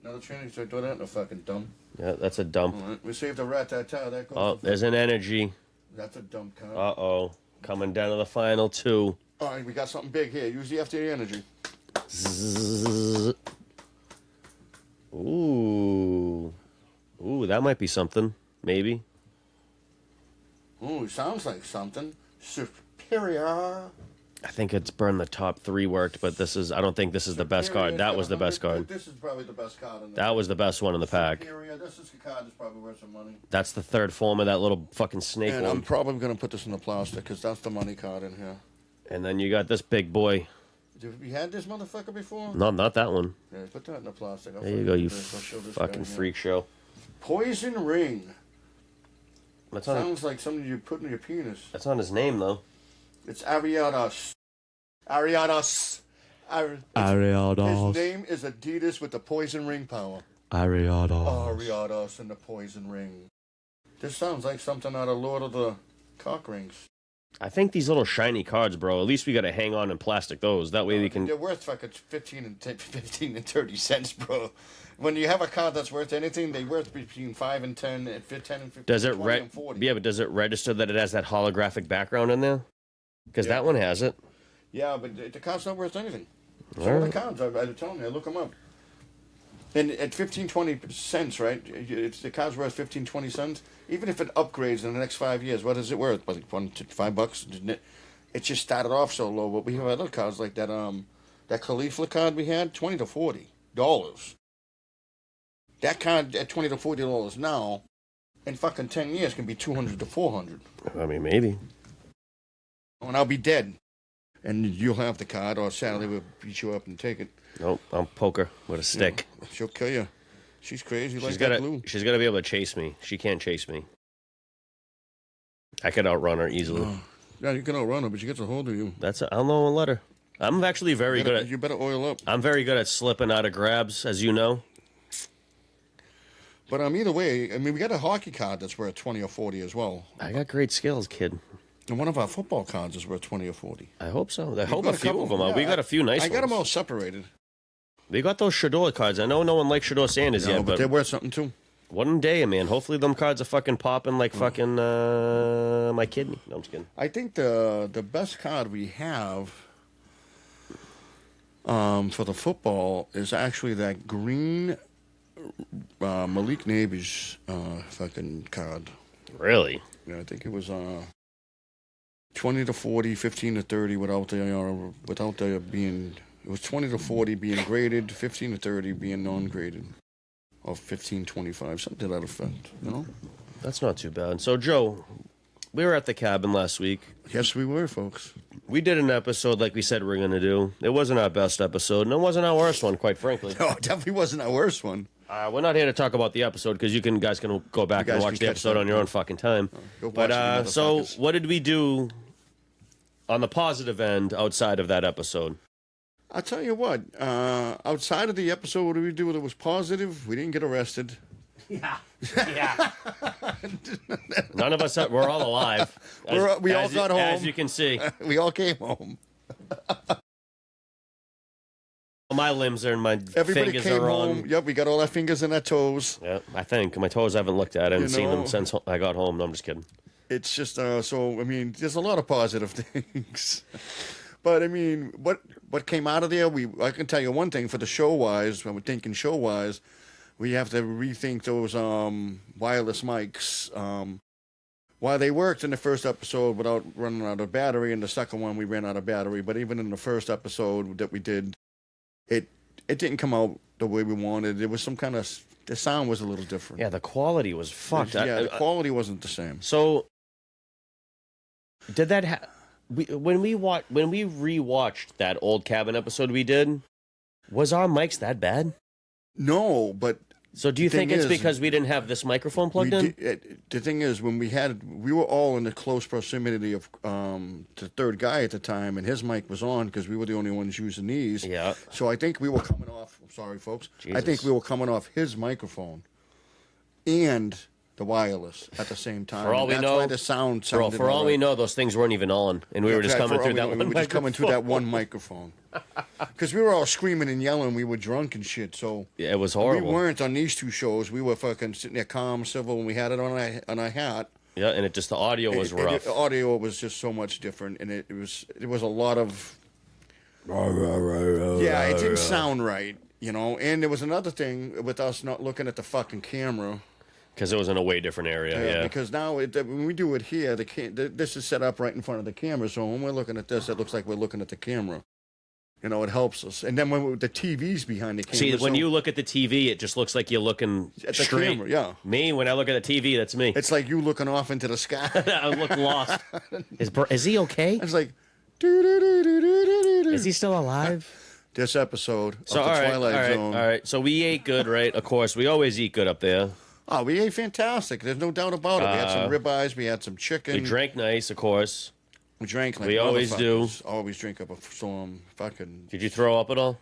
Another training, so throw that in the fucking dump. Yeah, that's a dump. All right, we saved the rat-tat-tat. That goes Oh, to- there's an energy. That's a dump card. Uh-oh. Coming down to the final two. All right, we got something big here. Use the FD energy. Zzz. Ooh. Ooh, that might be something. Maybe. Ooh, sounds like something. Superior. I think it's burn the top three worked, but I don't think this is the best card. That was the best card. This is probably the best card in the That was the best one in the pack. Superior. This is the card that's probably worth some money. That's the third form of that little fucking snake And I'm one. probably going to put this in the plastic because that's the money card in here. And then you got this big boy. Have you had this motherfucker before? No, not that one. Yeah, put that in the plastic. There you go, you I'll show this fucking guy here. freak show. Poison ring. That's on, Sounds like something you put in your penis. that's on his name, though. It's Ariados. Ariados. His name is Adidas with the poison ring power. Ariados and the Poison Ring. This sounds like something out of Lord of the Cock Rings. I think these little shiny cards, bro. At least we got to hang on and plastic those. That way we can. They're worth fucking 15 and 30 cents, bro. When you have a card that's worth anything, they're worth between 5 and 10 and 10 and 15. Does it 20 and 40. Yeah, but does it register that it has that holographic background in there? Because that one has it. Yeah, but the card's not worth anything. All So right. the cards, I'm telling you, look them up. And at 15, 20 cents, right? The card's worth 15, 20 cents. Even if it upgrades in the next 5 years, what is it worth? Was it $5? Didn't it? It just started off so low, but we have other cards like that. That Khalifa card we had, $20 to $40. That card at $20 to $40 now, in fucking 10 years, can be $200 to $400. I mean, maybe. And I'll be dead, and you'll have the card, or Saturday we'll beat you up and take it. Nope, I'll poke her with a stick. Yeah, she'll kill you. She's crazy like She's that gotta, glue. she's got to be able to chase me. She can't chase me. I could outrun her easily. Yeah, you can outrun her, but she gets a hold of you. I'll know and let her. I'm actually very good at. You better oil up. I'm very good at slipping out of grabs, as you know. But either way, I mean, we got a hockey card that's worth 20 or 40 as well. I got great skills, kid. And one of our football cards is worth 20 or 40. I hope so. I hope got a few couple of them of are. them, We yeah. got a few nice I ones. got them all separated. We got those Shador cards. I know no one likes Shador Sanders No, yet, but they're worth something too. one day, man. Hopefully them cards are fucking popping like fucking my kidney. No, I'm just kidding. I think the best card we have for the football is actually that green Malik Neighbors fucking card. Really? Yeah, I think it was 20 to 40, 15 to 30 without there being. It was 20 to 40 being graded, 15 to 30 being non-graded, or 15, 25, something to that effect. You know. That's not too bad. So, Joe, we were at the cabin last week. Yes, we were, folks. We did an episode like we said we were going to do. It wasn't our best episode, and it wasn't our worst one, quite frankly. No, it definitely wasn't our worst one. We're not here to talk about the episode because guys can go back You and guys watch can the catch episode that. on your own fucking time. Go watch But it, you so, motherfuckers. what did we do on the positive end outside of that episode? I'll tell you what. Outside of the episode, what did we do that was positive? We didn't get arrested. Yeah. None of us. We're all alive. We all got home. As you can see, We all came home. my limbs are in my Everybody fingers came are home. on. Yep, we got all our fingers and our toes. Yeah, I think my toes I haven't looked at. I haven't You seen them know. since I got home. No, I'm just kidding. It's just so. I mean, there's a lot of positive things. But I mean, what came out of there? I can tell you one thing for the show wise. When we're thinking show wise, we have to rethink those wireless mics. While they worked in the first episode without running out of battery, in the second one we ran out of battery. But even in the first episode that we did, it didn't come out the way we wanted. There was some kind of the sound was a little different. Yeah, the quality was fucked. Yeah, the quality wasn't the same. So, did that? When we rewatched that old cabin episode we did, was our mics that bad? No, but So do you The think thing it's is, because we didn't have this microphone plugged in? The thing is, when we were all in the close proximity of the third guy at the time, and his mic was on because we were the only ones using these. Yeah. So I think we were coming off. Sorry, folks. I think Jesus. we were coming off his microphone and the wireless at the same time. For all we That's know- why the sound Bro, sounded for all all we right. know, those things weren't even on, and we were just For coming all through we that know, one. we were just coming through that one microphone. Because we were all screaming and yelling. We were drunk and shit. So Yeah, it was horrible. we weren't on these two shows. We were fucking sitting there calm, civil, and we had it on our hat. Yeah, and the audio was rough. The audio was just so much different, and it was a lot of. Yeah, it didn't sound right, you know. And there was another thing with us not looking at the fucking camera. Because it was in a way different area. Yeah. Because now when we do it here, this is set up right in front of the camera. So when we're looking at this, it looks like we're looking at the camera. You know, it helps us. And then when the TV's behind the camera. See, when so you look at the TV, it just looks like you're looking at the straight. camera, yeah, Me, when I look at the TV, that's me. it's like you looking off into the sky. I look lost. Is he okay? It's like. Is he still alive? This episode of So the all right, Twilight Zone. all right. So we ate good, right? Of course, we always eat good up there. Oh, we ate fantastic. There's no doubt about it. We had some ribeyes. We had some chicken. We drank nice, of course. We drank like We always do. motherfuckers. Always drink up a storm. Fucking. Did you throw up at all?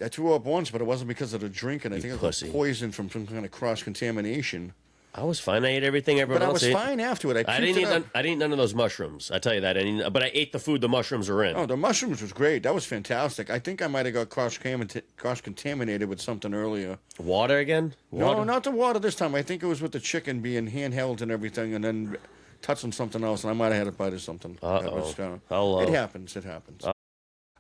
I threw up once, but it wasn't because of the drinking. I think pussy. I got poisoned from some kind of cross contamination. I was fine. I ate everything everyone But I else was ate. fine afterward. I didn't eat none of those mushrooms. I tell you that. But I ate the food the mushrooms were in. Oh, the mushrooms was great. That was fantastic. I think I might have got cross-contaminated with something earlier. Water again? Water? No, not the water this time. I think it was with the chicken being handheld and everything, and then touching something else, and I might have had a bite of something. Hello. It happens. It happens.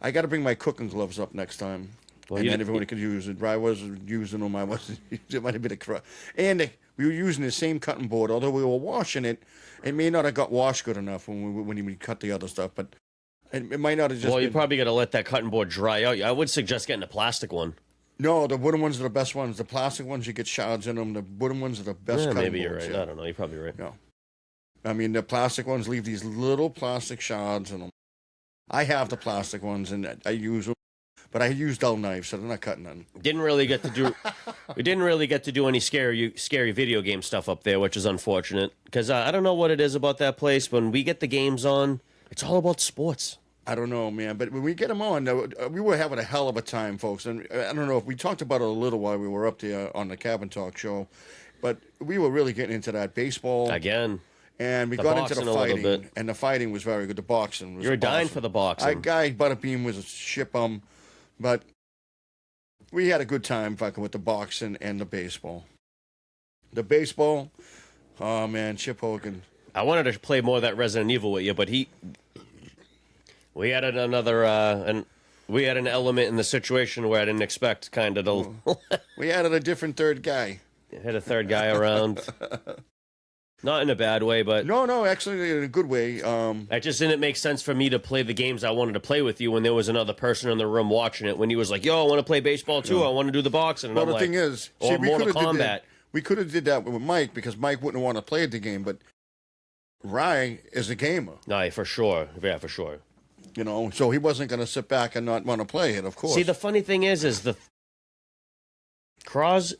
I got to bring my cooking gloves up next time. Well, and then everyone could use it. I wasn't using them. I wasn't. It might have been a cross. And we were using the same cutting board. Although we were washing it, it may not have got washed good enough when we cut the other stuff. But it might not have just. Well, you probably got to let that cutting board dry out. I would suggest getting a plastic one. No, the wooden ones are the best ones. The plastic ones, you get shards in them. The wooden ones are the best. Yeah, maybe boards, you're right. I don't know. You're probably right. Yeah. I mean, the plastic ones leave these little plastic shards in them. I have the plastic ones, and I use them. But I use dull knives, so they're not cutting them. We didn't really get to do any scary video game stuff up there, which is unfortunate. Because I don't know what it is about that place. When we get the games on, it's all about sports. I don't know, man. But when we get them on, we were having a hell of a time, folks. And I don't know if we talked about it a little while we were up there on the Cabin Talk show. But we were really getting into that baseball. Again. And we got into the fighting. And the fighting was very good. The boxing was You're dying awesome. for the boxing. Guy Butterbean was a shit bum. But we had a good time fucking with the boxing and the baseball. The baseball, oh man, Chip Hogan. I wanted to play more of that Resident Evil with you, but we added we had an element in the situation where I didn't expect, kind of. We added a different third guy. Had a third guy around. Not in a bad way, but... No, actually in a good way. It just didn't make sense for me to play the games I wanted to play with you when there was another person in the room watching it. When he was like, yo, I want to play baseball too. I want to do the boxing. And well, I'm the thing is... or Mortal Kombat. We could have did that with Mike because Mike wouldn't want to play the game, but Rye is a gamer. No, for sure. Yeah, for sure. You know, so he wasn't going to sit back and not want to play it, of course. See, the funny thing is the... Cross...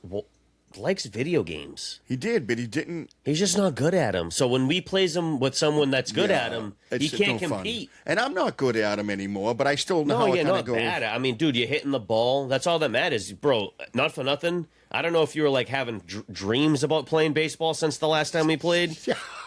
likes video games. He did, but he didn't. He's just not good at them. So when we plays him with someone that's good at him, he can't compete. Fun. And I'm not good at him anymore, but I still know how it kind of goes. Bad. I mean, dude, you're hitting the ball. That's all that matters, bro. Not for nothing. I don't know if you were like having dreams about playing baseball since the last time we played.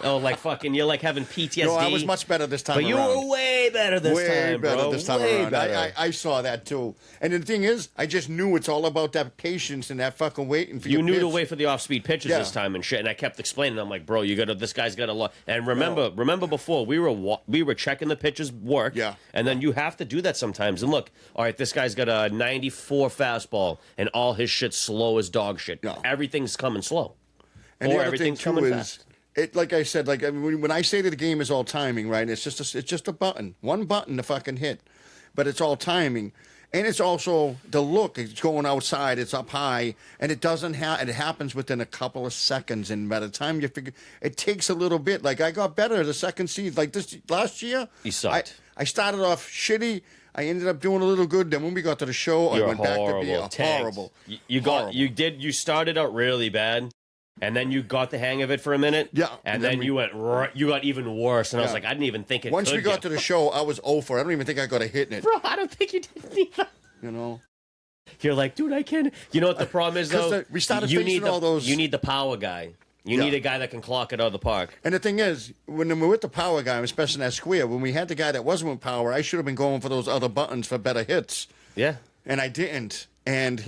Oh, like fucking, you're like having PTSD. No, I was much better this time around. But you were way better this time, bro. Way better this time around. Better. I saw that too. And the thing is, I just knew it's all about that patience and that fucking waiting for your pitch. You knew to wait for the off-speed pitches this time and shit. And I kept explaining. I'm like, bro, this guy's got a lot. And remember before we were checking the pitches work. Yeah. And then you have to do that sometimes. And look, all right, this guy's got a 94 fastball, and all his shit's slow as dog shit. Yeah. Everything's coming slow. And or the other everything's thing too coming is, fast. like I said, when I say that the game is all timing, right? It's just a button, one button to fucking hit, but it's all timing, and it's also the look. It's going outside, it's up high, and it doesn't it happens within a couple of seconds, and by the time you figure, it takes a little bit. Like I got better the second season, like this last year. You sucked. I started off shitty. I ended up doing a little good. Then when we got to the show, I went back to being horrible. You started out really bad, and then you got the hang of it for a minute. Yeah. And then you got even worse, and I was like, I didn't even think it Once could we got to the show, I was 0 for. I don't even think I got a hit in it. Bro, I don't think you did either. You know? You're like, dude, I can't. You know what the problem is, though? We started facing all those... You need the power guy. You need a guy that can clock it out of the park. And the thing is, when we're with the power guy, especially in that square, when we had the guy that wasn't with power, I should have been going for those other buttons for better hits. Yeah. And I didn't. And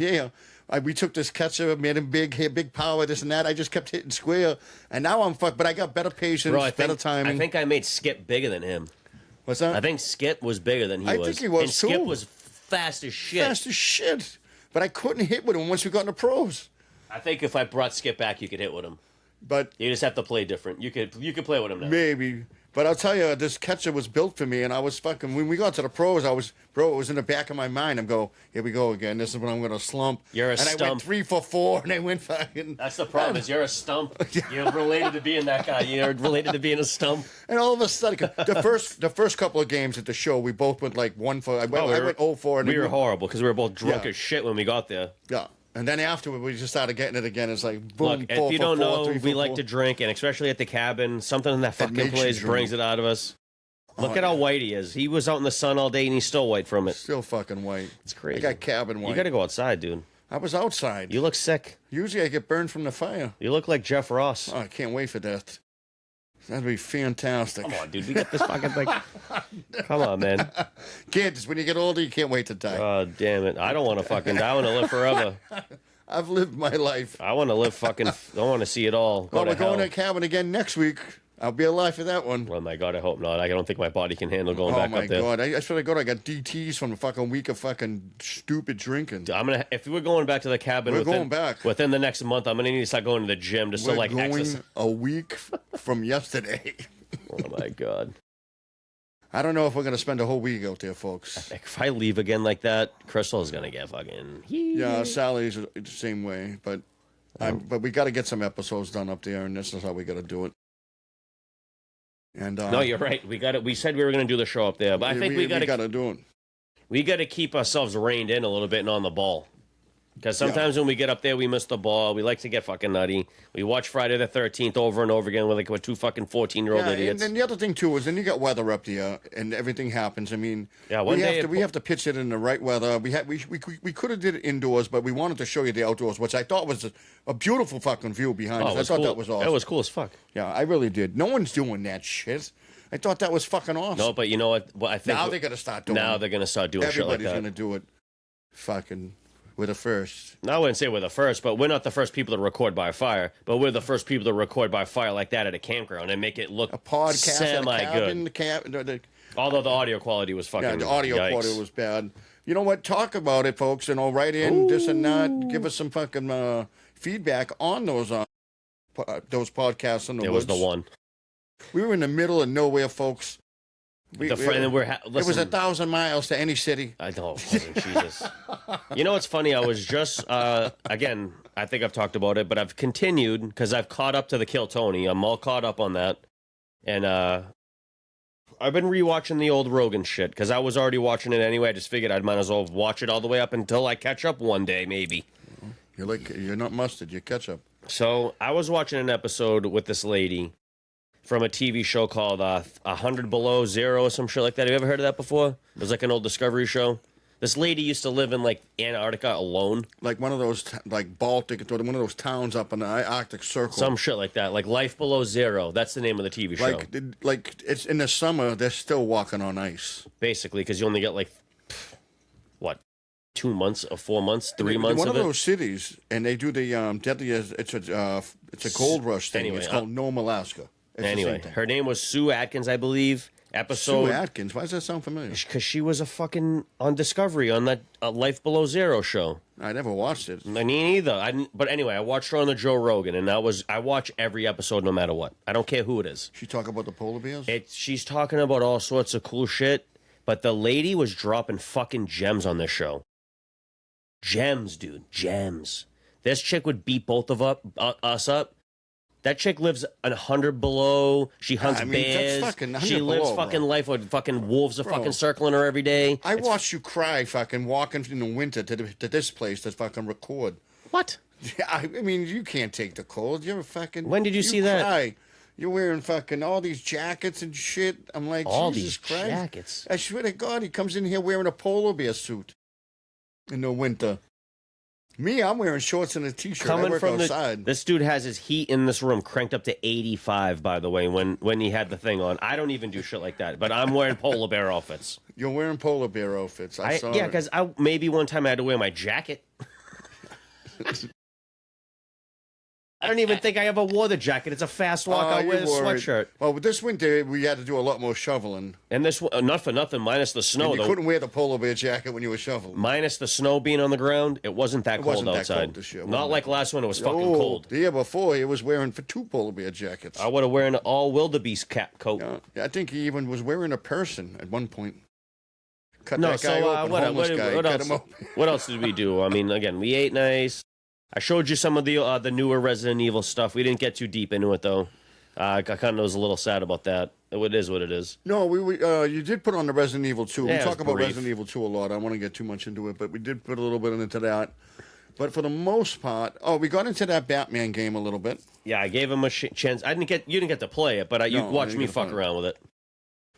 we took this catcher, made him big power, this and that. I just kept hitting square. And now I'm fucked, but I got better patience, better timing. I think I made Skip bigger than him. What's that? I think Skip was bigger than he was. I think he was, and too. Skip was fast as shit. Fast as shit. But I couldn't hit with him once we got in the pros. I think if I brought Skip back, you could hit with him. But you just have to play different. You could play with him now. Maybe. But I'll tell you, this catcher was built for me, and I was fucking... When we got to the pros, it was in the back of my mind. I'm go, here we go again. This is when I'm going to slump. You're a stump. And I went 3 for 4, and I went fucking... That's the problem, is you're a stump. You're related to being that guy. You're related to being a stump. And all of a sudden, the first couple of games at the show, we both went like 1 for... I went 0 for... And we were horrible, because we were both drunk as shit when we got there. Yeah. And then afterward, we just started getting it again. It's like, boom, look, if you don't know, we like to drink, and especially at the cabin, something in that fucking place brings it out of us. Look at how white he is. He was out in the sun all day, and he's still white from it. Still fucking white. It's crazy. I got cabin white. You got to go outside, dude. I was outside. You look sick. Usually I get burned from the fire. You look like Jeff Ross. Oh, I can't wait for that. That'd be fantastic. Come on, dude. We got this fucking thing. Come on, man. Kids, when you get older, you can't wait to die. Oh, damn it. I don't want to fucking die. I want to live forever. I've lived my life. I want to live fucking... I want to see it all. Well, we're going to cabin again next week. I'll be alive for that one. Oh, my God. I hope not. I don't think my body can handle going back up there. Oh, my God. I swear to God, I got DTs from a fucking week of fucking stupid drinking. If we're going back to the cabin going back. Within the next month, I'm going to need to start going to the gym just to, like, exercise. We're going a week from yesterday. Oh, my God. I don't know if we're going to spend a whole week out there, folks. If I leave again like that, Crystal's going to get fucking... Yeah, Sally's the same way, but we got to get some episodes done up there, and this is how we got to do it. And no, you're right. We said we were going to do the show up there, but I think we got to do it. We got to keep ourselves reined in a little bit and on the ball. Because sometimes when we get up there, we miss the ball. We like to get fucking nutty. We watch Friday the 13th over and over again with two fucking 14-year-old idiots. And then the other thing, too, is then you got weather up there, and everything happens. I mean, we have to pitch it in the right weather. We could have did it indoors, but we wanted to show you the outdoors, which I thought was a beautiful fucking view behind us. I thought that was awesome. It was cool as fuck. Yeah, I really did. No one's doing that shit. I thought that was fucking awesome. No, but you know what? I think now they're going to start doing it. Now they're going to start doing shit like that. Everybody's going to do it. Fucking... We're the first. No, I wouldn't say we're the first, but we're not the first people to record by fire. But we're the first people to record by fire like that at a campground and make it look a podcast semi-good. Although the audio quality was fucking... Yeah, the audio quality was bad. You know what? Talk about it, folks, and write in this and that. Give us some fucking feedback on those podcasts in the woods. It was the one. We were in the middle of nowhere, folks. It was 1,000 miles to any city. I know. Jesus. You know what's funny? I was just, again, I think I've talked about it, but I've continued because I've caught up to the Kill Tony. I'm all caught up on that. And I've been rewatching the old Rogan shit because I was already watching it anyway. I just figured I might as well watch it all the way up until I catch up one day, maybe. You're not mustard, you're ketchup. So I was watching an episode with this lady from a TV show called 100 Below Zero or some shit like that. Have you ever heard of that before? It was like an old Discovery show. This lady used to live in, like, Antarctica alone. Like one of those, like, Baltic, one of those towns up in the Arctic Circle. Some shit like that. Like Life Below Zero. That's the name of the TV show. Like it's in the summer, they're still walking on ice. Basically, because you only get, like, 2 months or 4 months, 3 months one of it? One of those cities, and they do the deadliest, it's a gold rush thing. Anyway, it's called Nome, Alaska. Anyway, her name was Sue Atkins, I believe. Sue Atkins? Why does that sound familiar? Because she was a fucking on Discovery on that Life Below Zero show. I never watched it. Me neither. But anyway, I watched her on the Joe Rogan, and I watch every episode no matter what. I don't care who it is. She talk about the polar bears? She's talking about all sorts of cool shit, but the lady was dropping fucking gems on this show. Gems, dude. Gems. This chick would beat both of us up. That chick lives 100 below. She hunts bears. She lives fucking life with fucking wolves are fucking circling her every day. I watched you cry fucking walking in the winter to this place to fucking record. What? I mean, you can't take the cold. You're fucking... When did you see that? You're wearing fucking all these jackets and shit. I'm like, all Jesus these Christ. Jackets. I swear to God, he comes in here wearing a polar bear suit in the winter. Me, I'm wearing shorts and a t-shirt. I work outside. This dude has his heat in this room cranked up to 85, by the way, when he had the thing on. I don't even do shit like that, but I'm wearing polar bear outfits. You're wearing polar bear outfits. I saw yeah, because maybe one time I had to wear my jacket. I don't even think I ever wore the jacket. It's a fast walk. I wear a sweatshirt. Well, this winter, we had to do a lot more shoveling. And this, not for nothing, minus the snow. And you couldn't wear the polar bear jacket when you were shoveling. Minus the snow being on the ground, it wasn't that cold outside. That cold this year. Not like last one, it was fucking cold. The year before, he was wearing 2 polar bear jackets. I would have worn an all wildebeest cap coat. Yeah, I think he even was wearing a person at one point. Cut that guy open, what else did we do? I mean, again, we ate nice. I showed you some of the newer Resident Evil stuff. We didn't get too deep into it, though. I kind of was a little sad about that. It is what it is. No, you did put on the Resident Evil 2. We talk about Resident Evil 2 a lot. I don't want to get too much into it, but we did put a little bit into that. But for the most part, we got into that Batman game a little bit. Yeah, I gave him a chance. You didn't get to play it, but you watched me fuck around with it.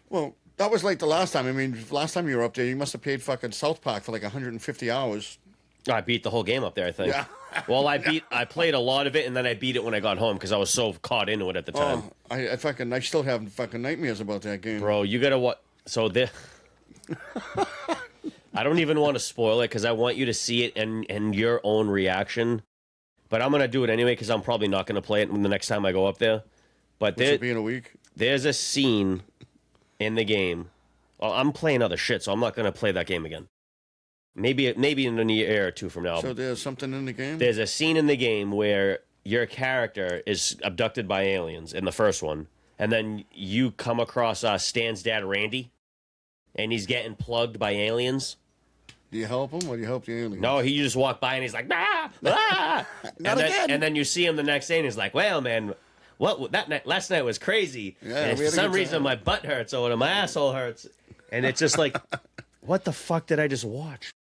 Well, That was like the last time. I mean, last time you were up there, you must have paid fucking South Park for like 150 hours. I beat the whole game up there, I think. Yeah. Well, I played a lot of it, and then I beat it when I got home because I was so caught into it at the time. Oh, I still have fucking nightmares about that game. Bro, you gotta what? So this, I don't even want to spoil it because I want you to see it and your own reaction. But I'm gonna do it anyway because I'm probably not gonna play it the next time I go up there. But Which will be in a week. There's a scene in the game. Well, I'm playing other shit, so I'm not gonna play that game again. Maybe in a year or two from now. So there's something in the game? There's a scene in the game where your character is abducted by aliens in the first one, and then you come across Stan's dad, Randy, and he's getting plugged by aliens. Do you help him or do you help the aliens? No, he just walked by and he's like, ah, ah. and then you see him the next day and he's like, well, man, last night was crazy. Yeah, and for some reason my butt hurts or my asshole hurts. And it's just like, what the fuck did I just watch?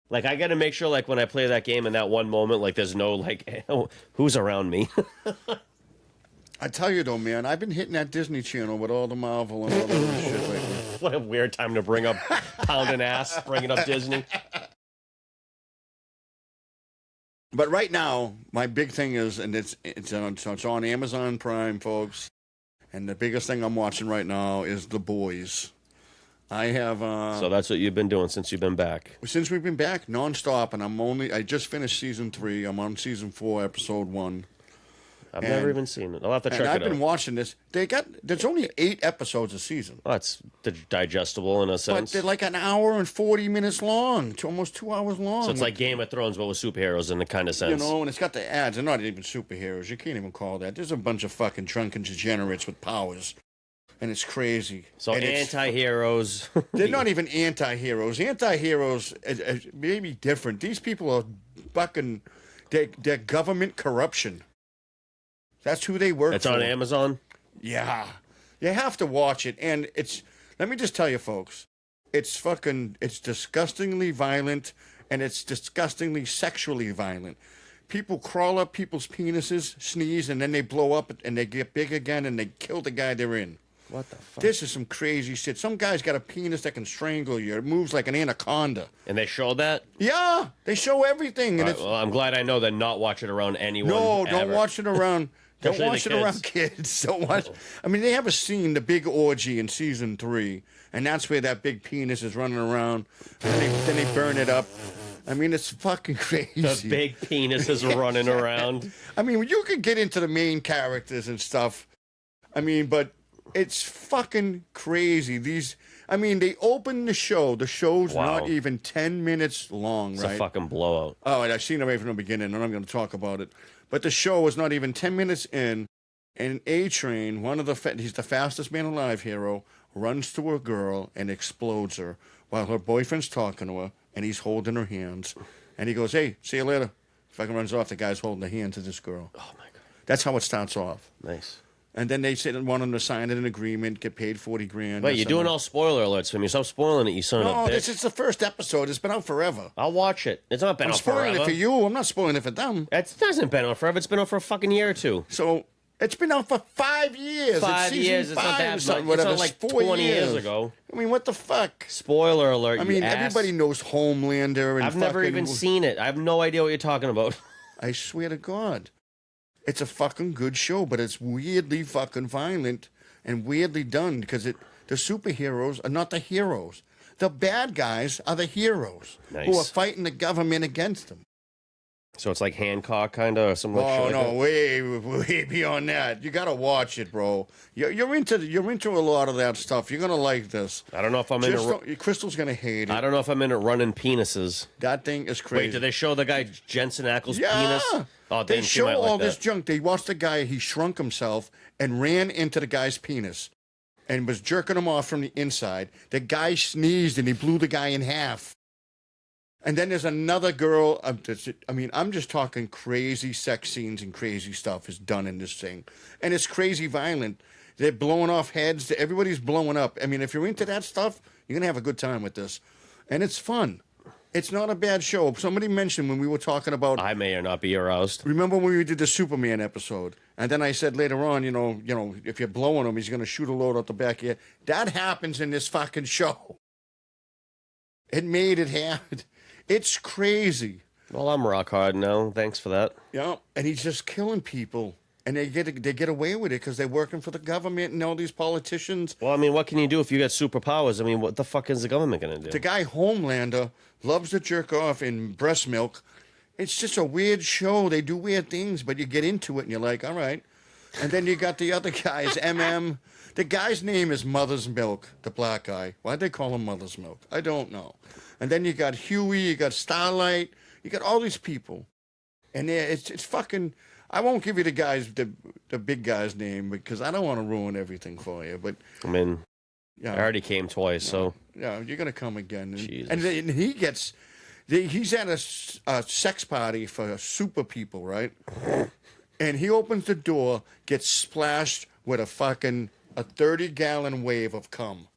Like, I got to make sure, like, when I play that game in that one moment, like, there's no, like, who's around me? I tell you, though, man, I've been hitting that Disney Channel with all the Marvel and all that other shit lately. What a weird time to bring up pounding ass, bringing up Disney. But right now, my big thing is, and it's on Amazon Prime, folks, and the biggest thing I'm watching right now is The Boys. I have so that's what you've been doing since you've been back. Since we've been back nonstop, and I just finished season 3. I'm on season 4, episode 1. I've never even seen it. I'll have to check it out. And I've been watching this. There's only 8 episodes a season. Oh, it's digestible in a sense. But they're like an hour and 40 minutes long, to almost 2 hours long. So it's like Game of Thrones, but with superheroes in the kind of sense. You know, and it's got the ads. They're not even superheroes. You can't even call that. There's a bunch of fucking drunken degenerates with powers. And it's crazy. So anti-heroes. They're not even anti-heroes. Anti-heroes may be different. These people are fucking... They're government corruption. That's who they work for. It's on Amazon? Yeah. You have to watch it. And let me just tell you, folks. It's disgustingly violent. And it's disgustingly sexually violent. People crawl up people's penises, sneeze, and then they blow up and they get big again and they kill the guy they're in. What the fuck? This is some crazy shit. Some guy's got a penis that can strangle you. It moves like an anaconda. And they show that? Yeah, they show everything. And well, I'm glad I know that not watch it around anyone. No, ever. don't watch it around. Don't watch it kids. around kids. Don't watch. I mean, they have a scene, the big orgy in season 3, and that's where that big penis is running around. And then they burn it up. I mean, it's fucking crazy. The big penis is running around. I mean, you could get into the main characters and stuff. I mean, but. It's fucking crazy. They open the show. The show's not even 10 minutes long, It's right? a fucking blowout. Oh, and I've seen it right from the beginning, and I'm going to talk about it. But the show is not even 10 minutes in, and A-Train, he's the fastest man alive hero, runs to a girl and explodes her while her boyfriend's talking to her, and he's holding her hands. And he goes, hey, see you later. Fucking runs off. The guy's holding the hands of this girl. Oh, my God. That's how it starts off. Nice. And then they said want him to sign an agreement, get paid $40,000. Wait, you're doing all spoiler alerts for me. Stop spoiling it, you son of a bitch. No, this is the first episode. It's been out forever. I'll watch it. It's not been out forever. I'm spoiling it for you. I'm not spoiling it for them. It hasn't been out forever. It's been out for a fucking year or two. So it's been out for 5 years. 5 years. It's not that much. It's not like 20 years ago. I mean, what the fuck? Spoiler alert. I mean, everybody knows Homelander. And I've never even seen it. I have no idea what you're talking about. I swear to God. It's a fucking good show, but it's weirdly fucking violent and weirdly done because the superheroes are not the heroes. The bad guys are the heroes who are fighting the government against them. So it's like Hancock, kind of, or something like that? Oh, no, way beyond that. You got to watch it, bro. You're into a lot of that stuff. You're going to like this. I don't know if I'm Crystal's going to hate it. I don't know if I'm into running penises. That thing is crazy. Wait, did they show the guy Jensen Ackles' penis? Oh, they show all this junk. They watched the guy, he shrunk himself and ran into the guy's penis and was jerking him off from the inside. The guy sneezed and he blew the guy in half. And then there's another girl. I'm just talking crazy sex scenes and crazy stuff is done in this thing. And it's crazy violent. They're blowing off heads. Everybody's blowing up. I mean, if you're into that stuff, you're going to have a good time with this. And it's fun. It's not a bad show. Somebody mentioned when we were talking about. I may or not be aroused. Remember when we did the Superman episode, and then I said later on, if you're blowing him, he's going to shoot a load out the back here. That happens in this fucking show. It made it happen. It's crazy. Well, I'm rock hard now. Thanks for that. Yeah, and he's just killing people. And they get away with it because they're working for the government and all these politicians. Well, I mean, what can you do if you got superpowers? I mean, what the fuck is the government going to do? The guy Homelander loves to jerk off in breast milk. It's just a weird show. They do weird things, but you get into it and you're like, all right. And then you got the other guys, MM. The guy's name is Mother's Milk, the black guy. Why'd they call him Mother's Milk? I don't know. And then you got Huey, you got Starlight, you got all these people. And it's fucking... I won't give you the big guy's name because I don't want to ruin everything for you. But I mean, yeah, I already came twice, so yeah, you're gonna come again. Jesus. And he's at a sex party for super people, right? And he opens the door, gets splashed with a 30-gallon wave of cum,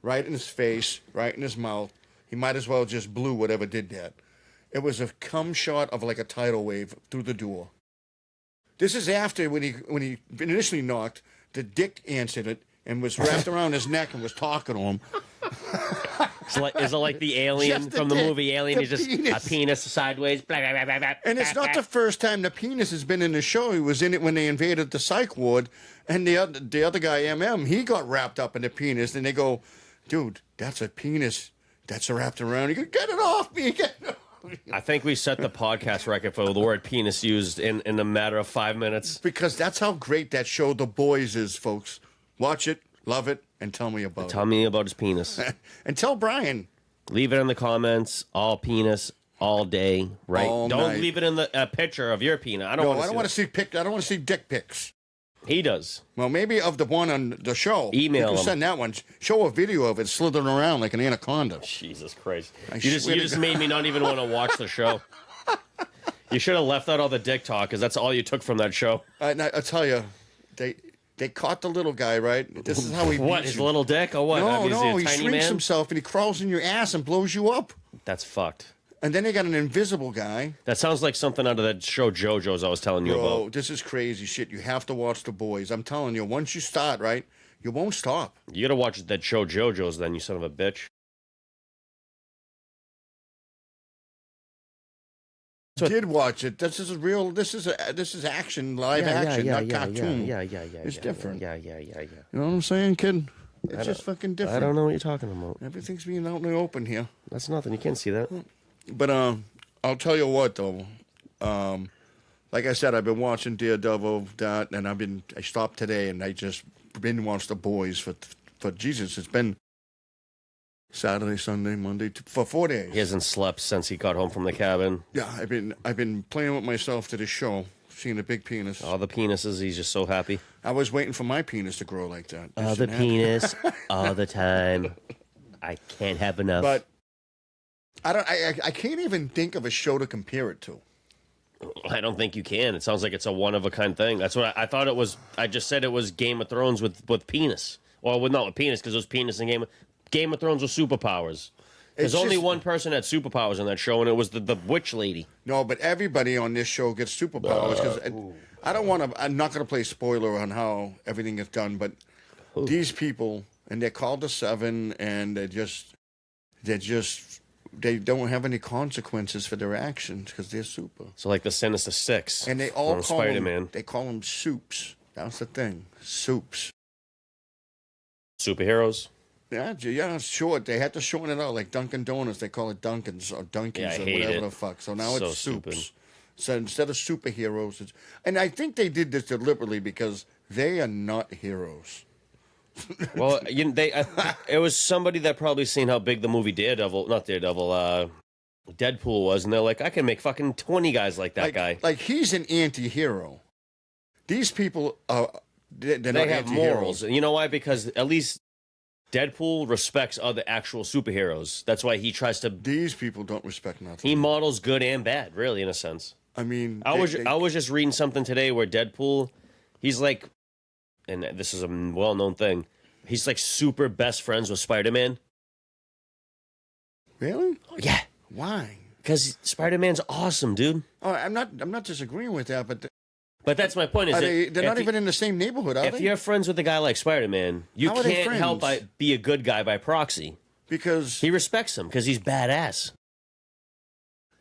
right in his face, right in his mouth. He might as well just blew whatever did that. It was a cum shot of like a tidal wave through the door. This is after when he initially knocked, the dick answered it and was wrapped around his neck and was talking to him. Is it like the alien from the movie Alien? He's just a penis sideways. Blah, blah, blah, blah, blah, and it's not the first time the penis has been in the show. He was in it when they invaded the psych ward. And the other guy, MM, he got wrapped up in the penis. And they go, dude, that's a penis that's wrapped around. You go, get it off me. Get it off. I think we set the podcast record for the word penis used in a matter of 5 minutes. Because that's how great that show The Boys is, folks. Watch it, love it, and tell me about it. Tell me about his penis. And tell Brian. Leave it in the comments. All penis, all day, right? All don't night. leave it in the picture of your penis. I don't want to see I don't want to see dick pics. He does. Well, maybe of the one on the show. Email you can him. send that one. Show a video of it slithering around like an anaconda. Jesus Christ. I You swear to just God. made me not even want to watch the show. You should have left out all the dick talk because that's all you took from that show. I tell you, they caught the little guy, right? This is how he What, beats his you. little dick or what? No, I mean, is he a he tiny shrinks man? himself and he crawls in your ass and blows you up. That's fucked. And then they got an invisible guy. That sounds like something out of that show JoJo's I was telling you Bro, about. this is crazy shit. You have to watch The Boys. I'm telling you, once you start, right, you won't stop. You gotta watch that show JoJo's then, you son of a bitch. Did watch it. This is real. This is action, live action, not cartoon. Yeah. It's different. Yeah. You know what I'm saying, kid? It's just fucking different. I don't know what you're talking about. Everything's being out in the open here. That's nothing. You can't see that. But I'll tell you what though. Like I said, I've been watching Daredevil, and I stopped today, and I just been watched The Boys for Jesus. It's been Saturday, Sunday, Monday, for 4 days. He hasn't slept since he got home from the cabin. Yeah, I've been playing with myself to this show, seeing a big penis. All the penises, he's just so happy. I was waiting for my penis to grow like that. All the penis, all the time. I can't have enough. But I can't even think of a show to compare it to. I don't think you can. It sounds like it's a one-of-a-kind thing. That's what I thought it was. I just said it was Game of Thrones with penis. Well, not with penis, because it was penis in Game of Thrones with superpowers. There's only one person had superpowers in that show, and it was the witch lady. No, but everybody on this show gets superpowers because I don't want to. I'm not going to play spoiler on how everything is done, but these people, and they're called the Seven, and they don't have any consequences for their actions because they're super. So like the Sinister Six, and they all call Spider-Man. They call them soups. That's the thing, soups. Superheroes. Yeah, short. They had to shorten it out, like Dunkin' Donuts. They call it Dunkins or Dunkies or whatever the fuck. So now it's stupid. soups. So instead of superheroes, and I think they did this deliberately because they are not heroes. Well, it was somebody that probably seen how big the movie Deadpool was, and they're like, I can make fucking 20 guys like that guy. Like he's an anti-hero. These people are they're not They have anti-heroes. morals. You know why? Because at least Deadpool respects other actual superheroes. That's why he tries to. These people don't respect nothing. He models good and bad, really, in a sense. I mean, I was just reading something today where Deadpool, he's like, and this is a well-known thing, he's like super best friends with Spider-Man. Really? Yeah. Why? Because Spider-Man's awesome, dude. Oh, I'm not disagreeing with that, but But that's my point. Is they're not even in the same neighborhood, are if they? you're friends with a guy like Spider-Man, you How are they can't help friends? but be a good guy by proxy. Because He respects him because he's badass.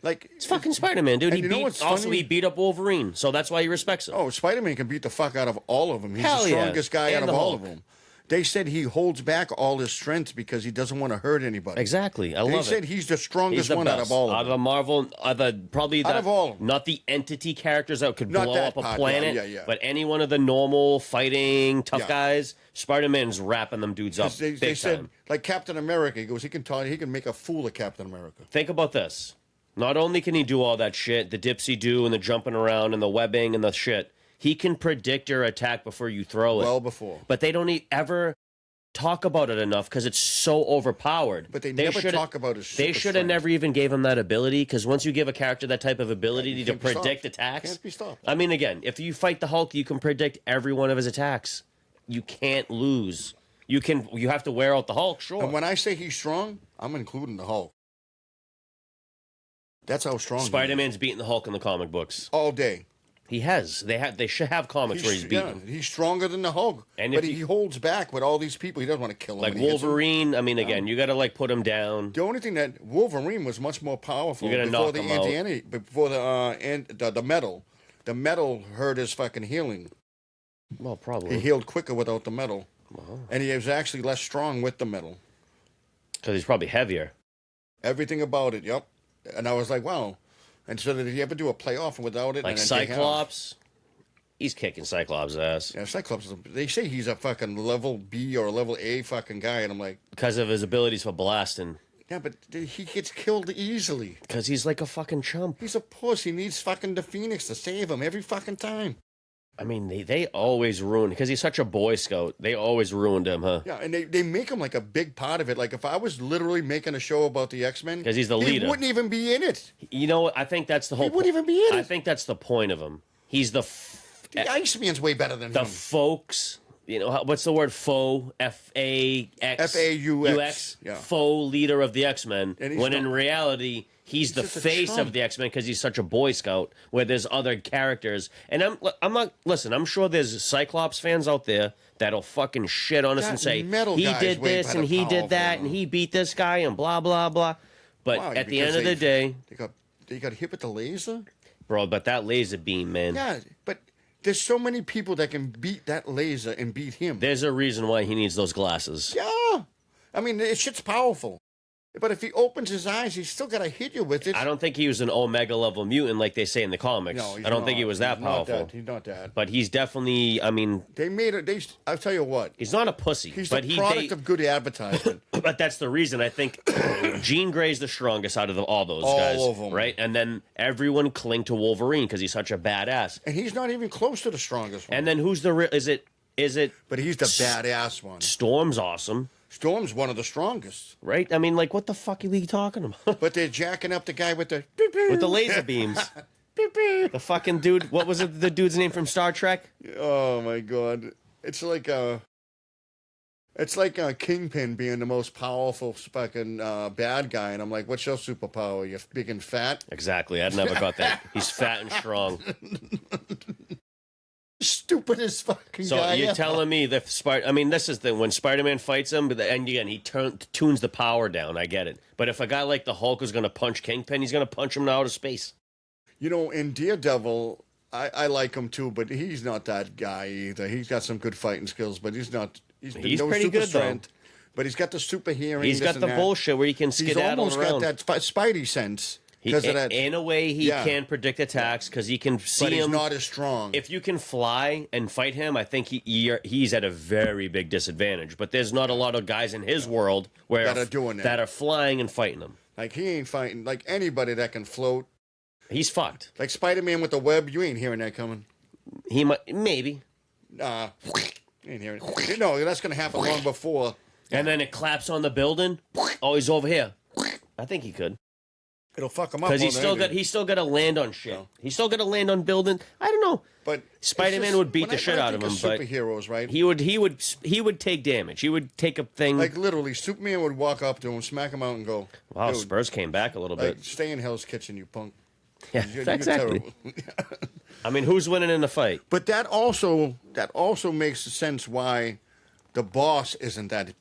like It's fucking Spider-Man, dude. And you know what's Also, funny? he beat up Wolverine, so that's why he respects him. Oh, Spider-Man can beat the fuck out of all of them. He's Hell the yeah. strongest guy And out of the all Hulk. of them. They said he holds back all his strength because he doesn't want to hurt anybody. Exactly. I They love said it. he's the He's strongest the one best. out of all of Out them. of Marvel, probably Out of all of them. not the entity characters that could Not blow that up a part, planet, yeah. but any one of the normal fighting tough Yeah. guys. Spider-Man's wrapping them dudes up 'Cause they big said, time. like Captain America, he goes, he can make a fool of Captain America. Think about this. Not only can he do all that shit, the dipsy-do and the jumping around and the webbing and the shit, he can predict your attack before you throw it. Well before. But they don't ever talk about it enough because it's so overpowered. But they never shoulda- talk about his They super should have strength. never even gave him that ability because once you give a character that type of ability You to can't be stopped. predict attacks, Can't be stopped. I mean, again, if you fight the Hulk, you can predict every one of his attacks. You can't lose. You have to wear out the Hulk, sure. And when I say he's strong, I'm including the Hulk. That's how strong he is. Spider-Man's beating the Hulk in the comic books. All day. He has. They should have comics where he's beating him. He's stronger than the Hulk. And But if he you- holds back with all these people. He doesn't want to kill them. Like when he hits them. Wolverine, I mean, again, you got to like put him down. The only thing that Wolverine was much more powerful You're gonna before knock the him out. before the metal. The metal hurt his fucking healing. Well, He probably healed quicker without the metal, and he was actually less strong with the metal. because he's probably heavier. Everything about it, yep. And I was like, wow. And so did he ever do a playoff without it? Like And then take out? Cyclops, he's kicking Cyclops' ass Yeah, Cyclops. They say he's a fucking level B or level A fucking guy, and I'm like, because of his abilities for blasting. yeah, but he gets killed easily. Because he's like a fucking chump. He's a puss. He needs fucking the Phoenix to save him every fucking time. I mean, they always ruin because he's such a Boy Scout. They always ruined him, huh? Yeah, and they make him like a big part of it. Like if I was literally making a show about the X-Men, 'Cause he's the leader. he wouldn't even be in it. You know what? I think that's the whole. He wouldn't even be in I it. think that's the point of him. He's the The Iceman's way better than the him. folks. You know what's the word? Faux. FAX. FAUX, yeah. Faux leader of the X-Men. And he's When in not- reality, he's the just a face chump. of the X-Men because he's such a Boy Scout. Where there's other characters, and I'm not. Listen, I'm sure there's Cyclops fans out there that'll fucking shit on us That and say metal he guy's did way this better and he did that powerful. and he beat this guy and blah blah blah. But Why? at the Because end of the day, they got hit with the laser. bro, but that laser beam, man. Yeah, but there's so many people that can beat that laser and beat him. There's a reason why he needs those glasses. Yeah, I mean, it shit's powerful. But if he opens his eyes, he's still got to hit you with it. I don't think he was an Omega level mutant like they say in the comics. No, he's I don't think he not. was that He's not powerful. He's not that. But he's definitely. I mean, They made it. I'll tell you what. he's not a pussy. He's but the product of good advertisement. But that's the reason I think Jean Grey's the strongest out of all those All guys, of 'em. right? And then everyone cling to Wolverine because he's such a badass. And he's not even close to the strongest one. And then who's the real? Is it But he's the badass one. Storm's awesome, Storm's one of the strongest. right? I mean, like, what the fuck are we talking about? But they're jacking up the guy with the With the laser beams. The fucking dude. What was it? The dude's name from Star Trek? Oh my god! It's like Kingpin being the most powerful fucking bad guy, and I'm like, what's your superpower? You're big and fat. Exactly. I never got that. He's fat and strong. Stupidest fucking So guy. you're ever. telling me that I mean, this is the when Spider-Man fights him, and again he tunes the power down. I get it. But if a guy like the Hulk is going to punch Kingpin, he's going to punch him out of space. You know, in Daredevil, I like him too, but he's not that guy either. He's got some good fighting skills, but he's not. He's no pretty super good, though. strength. But he's got the super hearing. He's this got and the that. bullshit where he can He's skedaddle almost around. got that Spidey sense He, because of that. in a way, he Yeah. can predict attacks because he can see But he's him. not as strong. If you can fly and fight him, I think he's at a very big disadvantage. But there's not a lot of guys in his world where That are doing that. that are flying and fighting him. Like he ain't fighting like anybody that can float. He's fucked. Like Spider-Man with the web, you ain't hearing that coming. He might maybe. You ain't hearing it. No, that's gonna happen long before. And then it claps on the building. Oh, he's over here. I think he could. it'll fuck him up. Because more he's still got to land on shit. No. He's still got to land on building. I don't know. But Spider-Man would beat the shit out of him. But superheroes, right? he would take damage. He would take a thing. Like literally, Superman would walk up to him, smack him out, and go. Wow, "Dude, Spurs came back a little like, bit. stay in Hell's Kitchen, you punk." Yeah, You're exactly. terrible. I mean, who's winning in the fight? But that also makes sense why the boss isn't that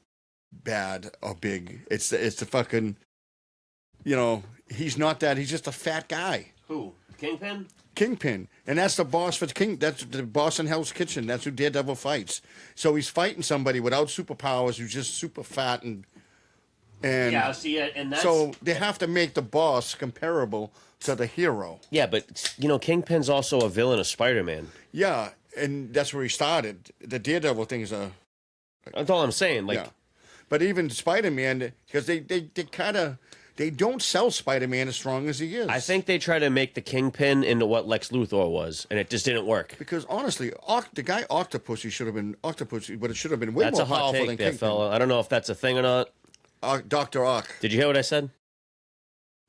bad or big. It's the fucking, he's not that. He's just a fat guy. Who? Kingpin, and that's the boss for King. That's the boss in Hell's Kitchen. That's who Daredevil fights. So he's fighting somebody without superpowers who's just super fat and yeah. See, and that's so they have to make the boss comparable to the hero. yeah, but Kingpin's also a villain of Spider-Man. Yeah, and that's where he started. The Daredevil things are. That's all I'm saying. Like, Yeah. But even Spider-Man, because they don't sell Spider-Man as strong as he is. I think they try to make the Kingpin into what Lex Luthor was, and it just didn't work. Because honestly, the guy Octopussy should have been Octopussy, but it should have been way That's more a hot powerful take than there, Kingpin. fella. I don't know if that's a thing or not. Dr. Ock. Did you hear what I said?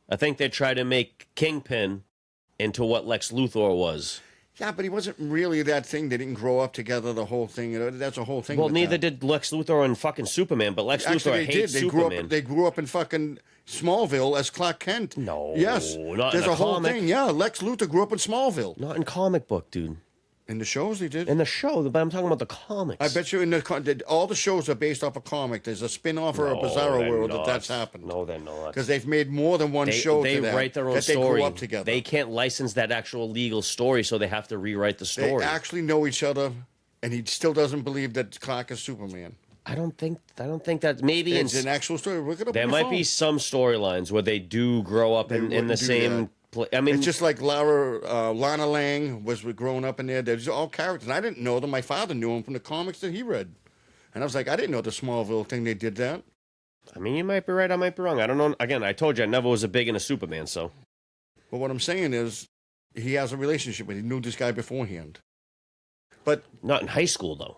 I think they tried to make Kingpin into what Lex Luthor was. Yeah, but he wasn't really that thing. They didn't grow up together, the whole thing. That's a whole thing. Well, with neither that. did Lex Luthor and fucking Superman, but Lex Actually, Luthor they hates did. Superman. They grew up in fucking Smallville as Clark Kent. No, Yes. not There's in a the whole comic. thing. Yeah, Lex Luthor grew up in Smallville. Not in comic book, dude. In the shows, they did. In the show, but I'm talking about the comics. I bet you all the shows are based off a comic. There's a spin-off or a Bizarro they're world not. that's happened. No, they're not. Because they've made more than one show They to that, write their own that they story. grew up together. They can't license that actual legal story, so they have to rewrite the They story. actually know each other, and he still doesn't believe that Clark is Superman. I don't think that maybe It's an actual story. Look it up. there on your might be phone. some storylines where they do grow up in the wouldn't do same. I mean, It's just like Lana Lang was growing up in there. There's all characters. And I didn't know them. My father knew them from the comics that he read. And I was like, I didn't know the Smallville thing they did that. I mean, you might be right. I might be wrong. I don't know. Again, I told you I never was a big into Superman. So But what I'm saying is, he has a relationship with. He knew this guy beforehand. But not in high school though.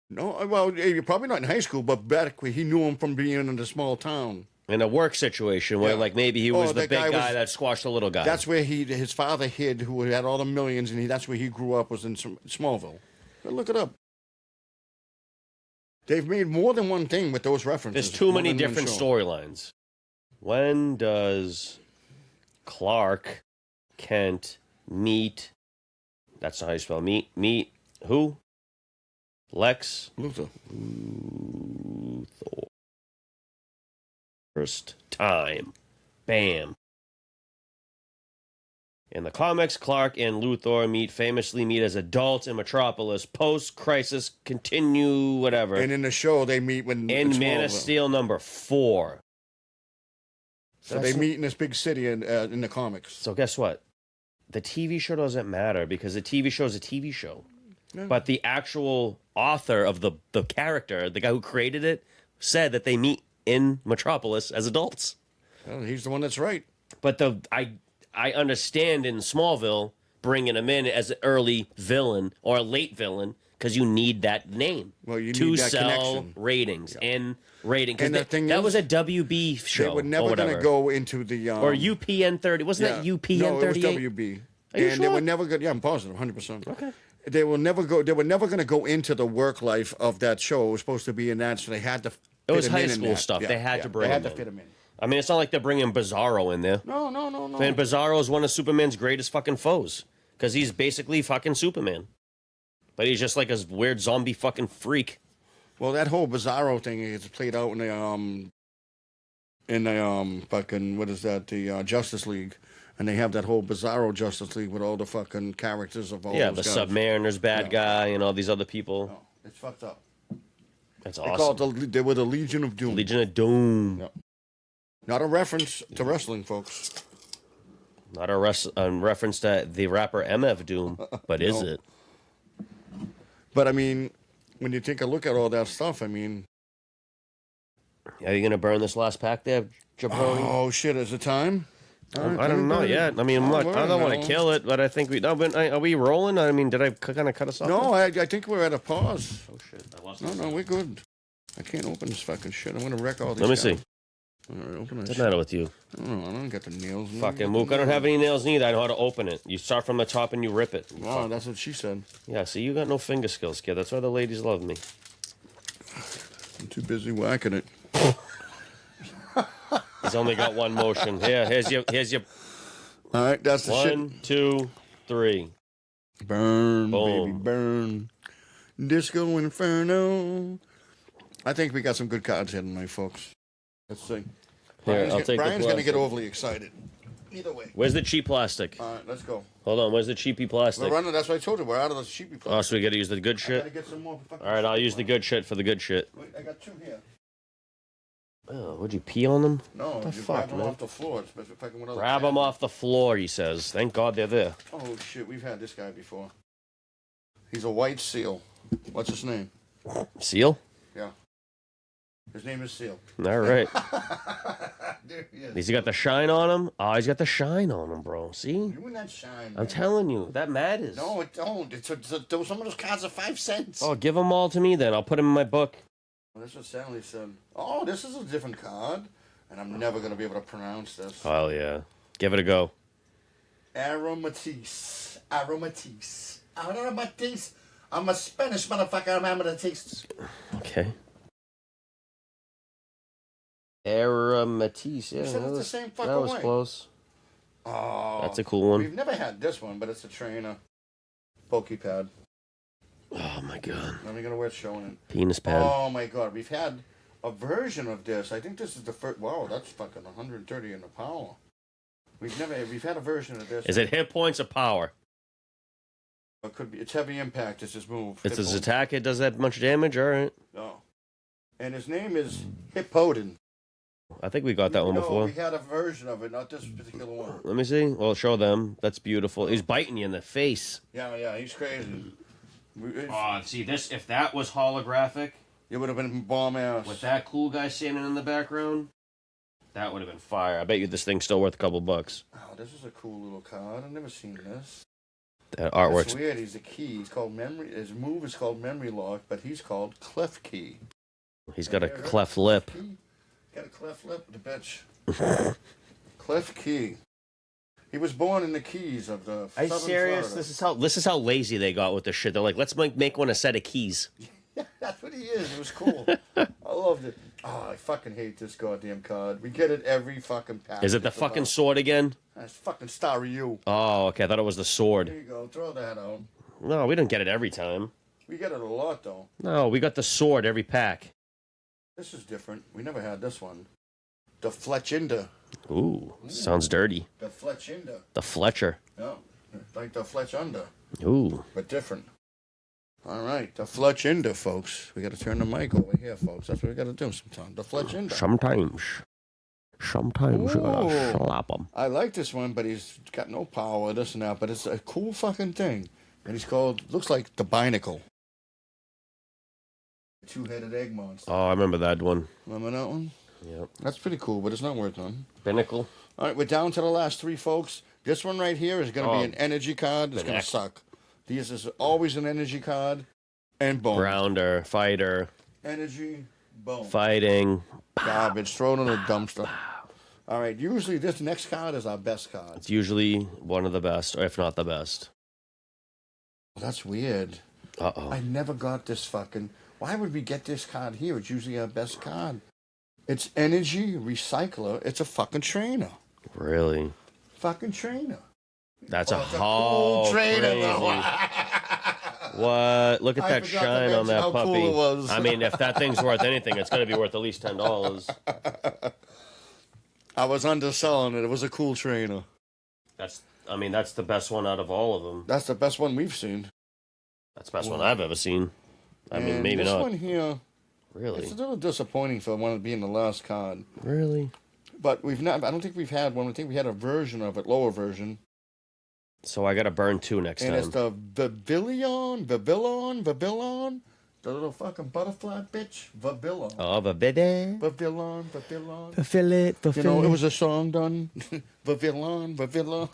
no, well, you're probably not in high school, but back when he knew him from being in a small town. In a work situation where, Yeah. like, maybe he was the that big guy guy was- that squashed the little guy. That's where his father hid, who had all the millions, and that's where he grew up, was in Smallville. Look it up. They've made more than one thing with those references. There's too more many than one different show. storylines. When does Clark Kent meet? That's not how you spell meet. Meet who? Lex Luthor. Luthor. First time. Bam. In the comics, Clark and Luthor famously meet as adults in Metropolis, post-crisis, continue, whatever. And in the show, they meet when in Man of Smallville. Steel #4. So they meet in this big city in the comics. So guess what? The TV show doesn't matter because the TV show is a TV show. Yeah. But the actual author of the character, the guy who created it, said that they meet in Metropolis as adults. Well, he's the one that's right. But I understand in Smallville bringing him in as an early villain or a late villain because you need that name Well, you to need that sell connection. ratings and rating. Because And the thing that is, was a WB show. They were or never going whatever. to go into the or UPN 30. Wasn't that UPN No, it was 38? WB. Are you And they sure? were never going. Yeah, I'm positive, 100%. Okay. They were never going to go into the work life of that show. It was supposed to be in that, so they had to. It was fit him high in school that. stuff. Yeah, They had to bring They had him to in. fit him in. I mean, it's not like they're bringing Bizarro in there. No. And Bizarro is one of Superman's greatest fucking foes because he's basically fucking Superman. But he's just like a weird zombie fucking freak. Well, that whole Bizarro thing is played out in the fucking, what is that, the Justice League, and they have that whole Bizarro Justice League with all the fucking characters of all Yeah, those the guys. Submariner's bad guy and all these other people. No, it's fucked up. That's They call awesome. it they were the Legion of Doom. Legion of Doom. Yeah. Not a reference to wrestling, folks. Not a reference to the rapper MF Doom, but is No. it? But I mean, when you take a look at all that stuff, I mean, Are you going to burn this last pack there, Jabroni? oh shit, is it time? All right, I don't know yet. I mean, I'm not, I don't want to know. kill it, but I think we. No, but are we rolling? I mean, did I kind of cut us off? No, I think we're at a pause. Oh shit! I lost No, we're good. I can't open this fucking shit. I'm gonna wreck all these. Let me guys. see. All right, open that What's the shit. matter with you? I don't got the nails. Fucking Mook, I don't have any nails neither. I know how to open it. You start from the top and you rip it. Oh, that's what she said. Yeah, see, you got no finger skills, kid. That's why the ladies love me. I'm too busy whacking it. He's only got one motion. Here, here's your All right, that's the shit. 1, 2, 3. Burn, Boom. baby, burn. Disco Inferno. I think we got some good cards here tonight, folks. Let's see. Here, I'll take the Brian's going to get plastic. overly excited. Either way. Where's the cheap plastic? All right, let's go. Hold on, where's the cheapy plastic? We're running. That's what I told you. We're out of the cheapy Oh, plastic. so we gotta use the good I shit? gotta get some more. All right, I'll use the good shit for the good shit. Wait, I got 2 here. Oh, would you pee on them? No, The you fuck, grab them man? off the floor. It's fucking with other Grab them cabinets. off the floor, he says. Thank God they're there. Oh, shit. We've had this guy before. He's a white seal. What's his name? Seal? Yeah. His name is Seal. All right. There he is. Has he got the shine on him? Oh, he's got the shine on him, bro. See? You and that shine. I'm man. telling you, that matters. No, it don't. Some of those cards are 5 cents. Oh, give them all to me then. I'll put them in my book. Well, that's what Sally said. Oh, this is a different card. And I'm never going to be able to pronounce this. Hell yeah. Give it a go. Aromatisse. Aromatisse. Aromatisse. I'm a Spanish motherfucker. I'm aromatisse. Okay. Aromatisse. Yeah, You said that it's the was, same fucking that was way. close. Oh. That's a cool one. We've never had this one, but it's a trainer. Pokey pad. Oh my god. I'm going to wear it showing it. Penis pad. Oh my god. We've had a version of this. I think this is the first. Wow, that's fucking 130 in the power. We've had a version of this. Is it hit points or power? It could be. It's heavy impact. It's his move. It's his Hippo. attack. It does that much damage. All right. No. And his name is Hippodin. I think we got that one No, before. we had a version of it, not this particular one. Let me see. Well, show them. That's beautiful. He's biting you in the face. Yeah, he's crazy. Oh, see this. If that was holographic, It would have been bomb ass. with that cool guy standing in the background, that would have been fire. I bet you this thing's still worth a couple bucks. Oh, this is a cool little card. I've never seen this. That It's artwork's weird. He's a key. He's called memory. His move is called memory lock, but he's called clef key. He's got a cleft lip. Key? Got a cleft lip, the bitch. Clef key. He was born in the Keys of the. Are you southern serious? Florida. This is how lazy they got with this shit. They're like, let's make one a set of keys. Yeah, that's what he is. It was cool. I loved it. Oh, I fucking hate this goddamn card. We get it every fucking pack. Is it the It's fucking about- sword again? That's fucking Star You. Oh, okay. I thought it was the There sword. you go. Throw that out. No, we didn't get it every time. We get it a lot though. No, we got the sword every pack. This is different. We never had this one. The Fletchinder. Ooh, sounds dirty. The Fletchinder. The Fletcher. No, like the Fletch Under, Ooh. but different. All right, the Fletchinder, folks. We got to turn the mic over here, folks. That's what we got to do sometimes. The Fletchinder. Sometimes you gotta Ooh. slap him. I like this one, but he's got no power, this and that. But it's a cool fucking thing. And he's called, looks like the Binacle. Two-headed egg monster. Oh, I remember that one. Remember that one? Yep. That's pretty cool, but it's not worth nothing. Binnacle. All right, we're down to the last 3, folks. This one right here is going to be an energy card. It's going to suck. This is always an energy card. And boom. Grounder, fighter, Energy, boom. fighting. Garbage, thrown in a dumpster. All right, usually this next card is our best card. It's usually one of the best, or if not the best. That's weird. Uh-oh. I never got this fucking... Why would we get this card here? It's usually our best card. It's energy recycler. It's a fucking trainer. Really? Fucking trainer. That's Oh, a it's a whole cool trainer, crazy. though. What? Look at I that forgot to shine on mention that how puppy. cool it was. I mean, if that thing's worth anything, it's going to be worth at least $10. I was underselling it. It was a cool trainer. That's the best one out of all of them. That's the best one we've seen. That's the best one I've ever seen. I mean, And maybe this not. one here, Really? it's a little disappointing for one being the last card. Really? But we've not. I don't think we've had one. I think we had a version of it, lower version. So I got to burn 2 next And time. it's the Vavillon, the little fucking butterfly bitch, Vavillon. Oh, the baby. Vavillon. Fulfill it. You know, it was a song done. Vavillon.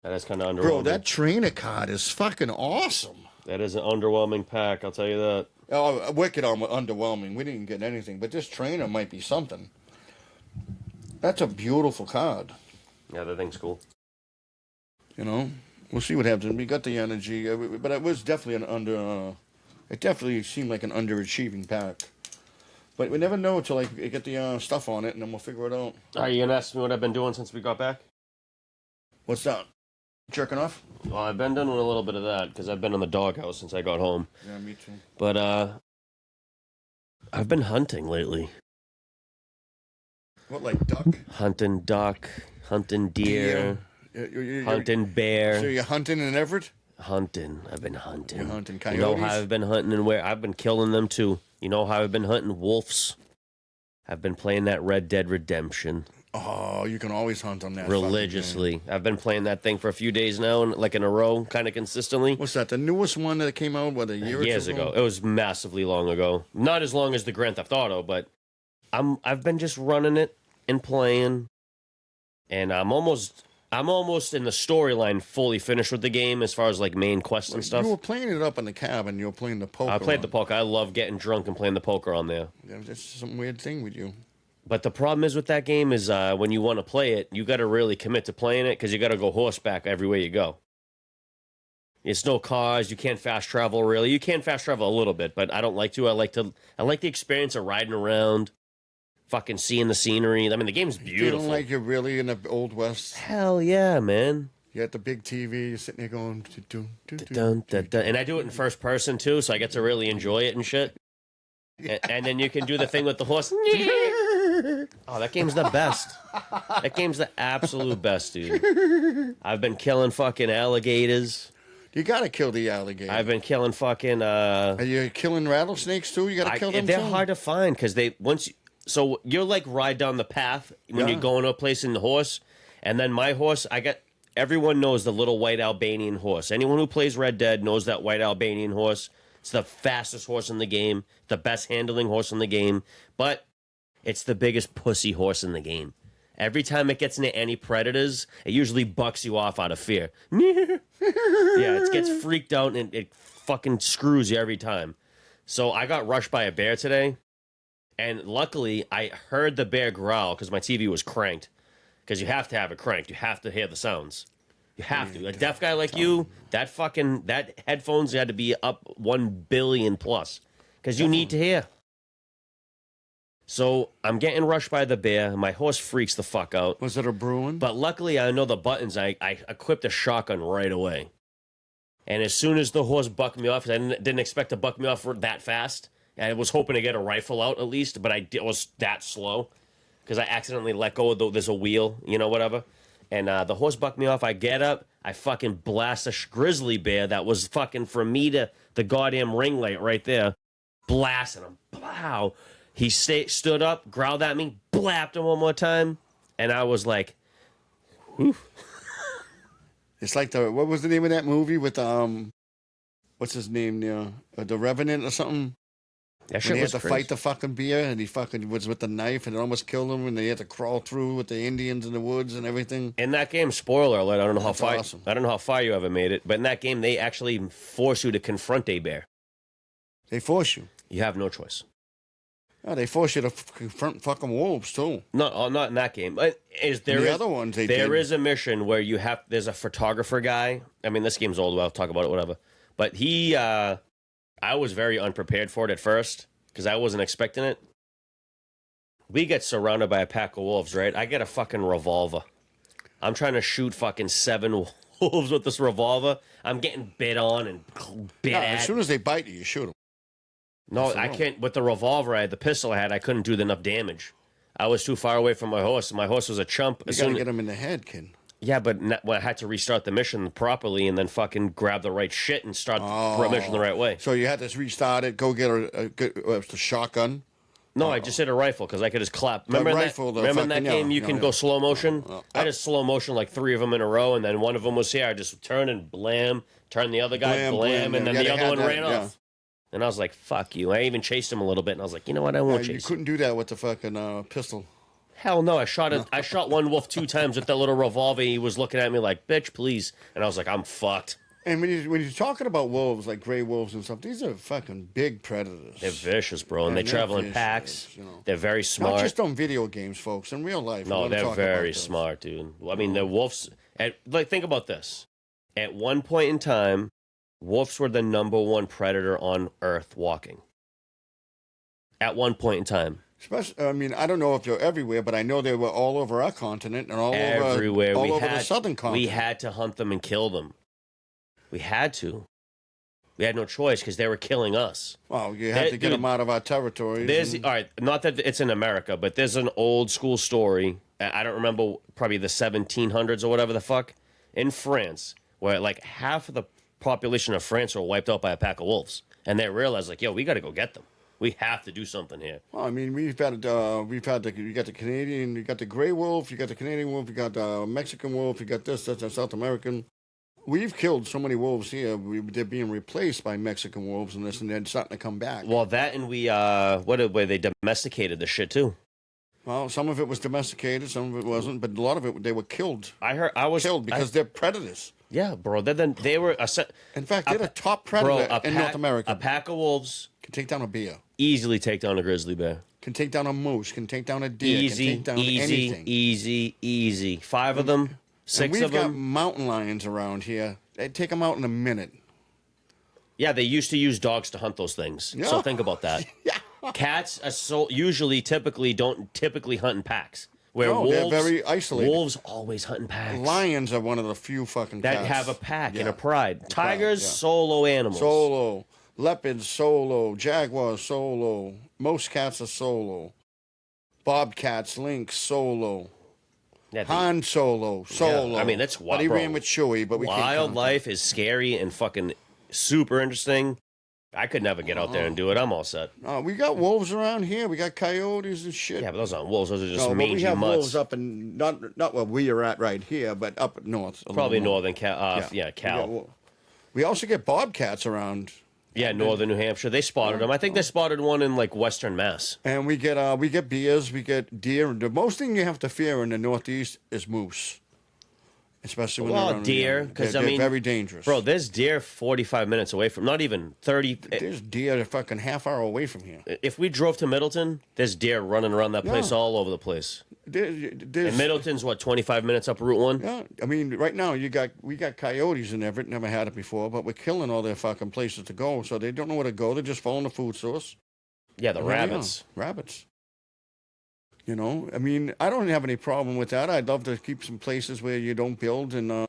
That is kind of underwhelming. Bro, that trainer card is fucking awesome. That is an underwhelming pack, I'll tell you that. Oh, wicked underwhelming. We didn't get anything, but this trainer might be something. That's a beautiful card. Yeah, that thing's cool. You know, we'll see what happens. We got the energy, but it was definitely an under. It definitely seemed like an underachieving pack. But we never know until I get the stuff on it, and then we'll figure it out. Are you gonna ask me what I've been doing since we got back? What's that? Jerking off? Well, I've been doing a little bit of that because I've been in the doghouse since I got home. Yeah, me too. But I've been hunting lately. What, like duck? Hunting duck, hunting deer, hunting bear. So you're hunting in Everett? Hunting. I've been hunting. You're hunting coyotes? You know how I've been hunting and where? I've been killing them too. You know how I've been hunting wolves? I've been playing that Red Dead Redemption. Oh, you can always hunt on that. Religiously. I've been playing that thing for a few days now, and like in a row, kind of consistently. What's that? The newest one that came out, what, a year Years or two ago. It was massively long ago. Not as long as the Grand Theft Auto, but I've been just running it and playing, and I'm almost in the storyline fully finished with the game as far as like main quests and stuff. You were playing it up in the cabin. You were playing the poker. I played the poker. I love getting drunk and playing the poker on there. Yeah, that's some weird thing with you. But the problem is with that game is when you want to play it, you got to really commit to playing it because you got to go horseback everywhere you go. It's no cars. You can't fast travel really. You can fast travel a little bit, but I don't like to. I like the experience of riding around, fucking seeing the scenery. I mean, the game's beautiful. You don't like you're really in the Old West? Hell yeah, man. You got the big TV. You're sitting there going, dun, dun, dun, dun, dun. And I do it in first person too, so I get to really enjoy it and shit. And then you can do the thing with the horse. Oh, that game's the best. That game's the absolute best, dude. I've been killing fucking alligators. You gotta kill the alligator. I've been killing fucking. Are you killing rattlesnakes too? You gotta kill them they're too. hard to find because so you're like ride down the path when you're going to a place in the horse, and then my horse, everyone knows the little white Albanian horse. Anyone who plays Red Dead knows that white Albanian horse. It's the fastest horse in the game, the best handling horse in the game, but it's the biggest pussy horse in the game. Every time it gets into any predators, it usually bucks you off out of fear. Yeah, it gets freaked out and it fucking screws you every time. So I got rushed by a bear today, and luckily I heard the bear growl because my TV was cranked. Because you have to have it cranked. You have to hear the sounds. You have to. A deaf guy like you, that headphones had to be up 1 billion plus. Because you need to hear. So I'm getting rushed by the bear. My horse freaks the fuck out. Was it a Bruin? But luckily I know the buttons. I equipped a shotgun right away. And as soon as the horse bucked me off, 'cause I didn't expect to buck me off that fast. I was hoping to get a rifle out at least, but it was that slow. Because I accidentally let go of there's a wheel, whatever. And the horse bucked me off. I get up. I fucking blast a grizzly bear that was fucking from me to the goddamn ring light right there. Blasting him. Wow. He stood up, growled at me, blapped him one more time. And I was like, whew. It's like what was the name of that movie with, what's his name now? The Revenant or something? That shit when he was had to crazy. fight the fucking bear, and he fucking was with the knife, and it almost killed him, and they had to crawl through with the Indians in the woods and everything. In that game, spoiler alert, I don't know That's how far awesome. I don't know how far you ever made it, but in that game they actually force you to confront a bear. They force you. You have no choice. Oh, they force you to confront fucking wolves too. Not in that game. But other ones they there did. is a mission where there's a photographer guy. I mean, this game's old. We'll talk about it, whatever. But I was very unprepared for it at first because I wasn't expecting it. We get surrounded by a pack of wolves, right? I get a fucking revolver. I'm trying to shoot fucking 7 wolves with this revolver. I'm getting bit on and bit No, at. as soon as they bite you shoot them. No, I can't. With the revolver, the pistol I had, I couldn't do enough damage. I was too far away from my horse. My horse was a chump. You gotta get them in the head, kid. Yeah, but I had to restart the mission properly and then fucking grab the right shit and start the mission the right way. So you had to restart it, go get a shotgun. No, I just hit a rifle because I could just clap. Remember in that game you can go slow motion? I just slow motion like 3 of them in a row, and then one of them was here. I just turn and turn the other guy, blam, and then the other one ran off. And I was like, fuck you. I even chased him a little bit, and I was like, you know what? I won't chase You couldn't do that with the fucking pistol. Hell no, I shot one wolf 2 times with that little revolver. He was looking at me like, bitch, please. And I was like, I'm fucked. And when you're talking about wolves, like gray wolves and stuff, these are fucking big predators. They're vicious, bro, and they they're travel in vicious, packs. you know. They're very smart. Not just on video games, folks. In real life. No, We're gonna they're talk very about this. smart, dude. I mean, the wolves. Think about this. At one point in time, wolves were the number one predator on Earth walking. At one point in time. Especially, I mean, I don't know if they're everywhere, but I know they were all over our continent and all Everywhere. over the southern continent. We had to hunt them and kill them. We had to. We had no choice because they were killing us. Well, you had to get them out of our territories. All right, not that it's in America, but there's an old school story. I don't remember, probably the 1700s or whatever the fuck, in France, where like half of the population of France were wiped out by a pack of wolves, and they realized like, yo, we got to go get them. We have to do something here. Well, I mean, you got the Canadian, you got the gray wolf, you got the Canadian wolf, you got the Mexican wolf, you got this, that's a South American. We've killed so many wolves here. They're being replaced by Mexican wolves and this, and they're starting to come back. Well, that and they domesticated the shit too. Well, some of it was domesticated, some of it wasn't, but a lot of it they were killed. I was killed because they're predators. Yeah, bro. They were in fact, they're the top predator in North America. A pack of wolves can take down a bear. Easily take down a grizzly bear. Can take down a moose. Can take down a deer. Easy, can take down anything. Easy. 5 of them. 6 of them. We've got mountain lions around here. They take them out in a minute. Yeah, they used to use dogs to hunt those things. Yeah. So think about that. Yeah. Cats typically don't hunt in packs. Where wolves, they're very isolated. Wolves always hunt in packs. Lions are one of the few fucking that cats have a pack and a pride. Tigers, solo animals. Solo. Leopards, solo. Jaguars, solo. Most cats are solo. Bobcats, lynx, solo. Yeah, Han Solo. Yeah, I mean, that's wild. But he ran with Chewie, but we can't. Wildlife is scary and fucking super interesting. I could never get out there and do it. I'm all set. We got wolves around here. We got coyotes and shit. Yeah, but those aren't wolves. Those are just mangy we have mutts. wolves up in not where we are at right here, but up north. Probably northern Cal. We also get bobcats around. Yeah, northern New Hampshire. They spotted them. I think they spotted one in like Western Mass. And we get bears, we get deer. The most thing you have to fear in the Northeast is moose. Especially when they're deer, because they're very dangerous. Bro, there's deer 45 minutes away from, not even 30. There's deer a fucking half hour away from here. If we drove to Middleton, there's deer running around that place all over the place. And Middleton's what, 25 minutes up Route 1? Yeah, I mean, right now we got coyotes in Everett. Never had it before, but we're killing all their fucking places to go, so they don't know where to go. They're just following the food source. Yeah, the rabbits. Rabbits. You know, I mean, I don't have any problem with that. I'd love to keep some places where you don't build and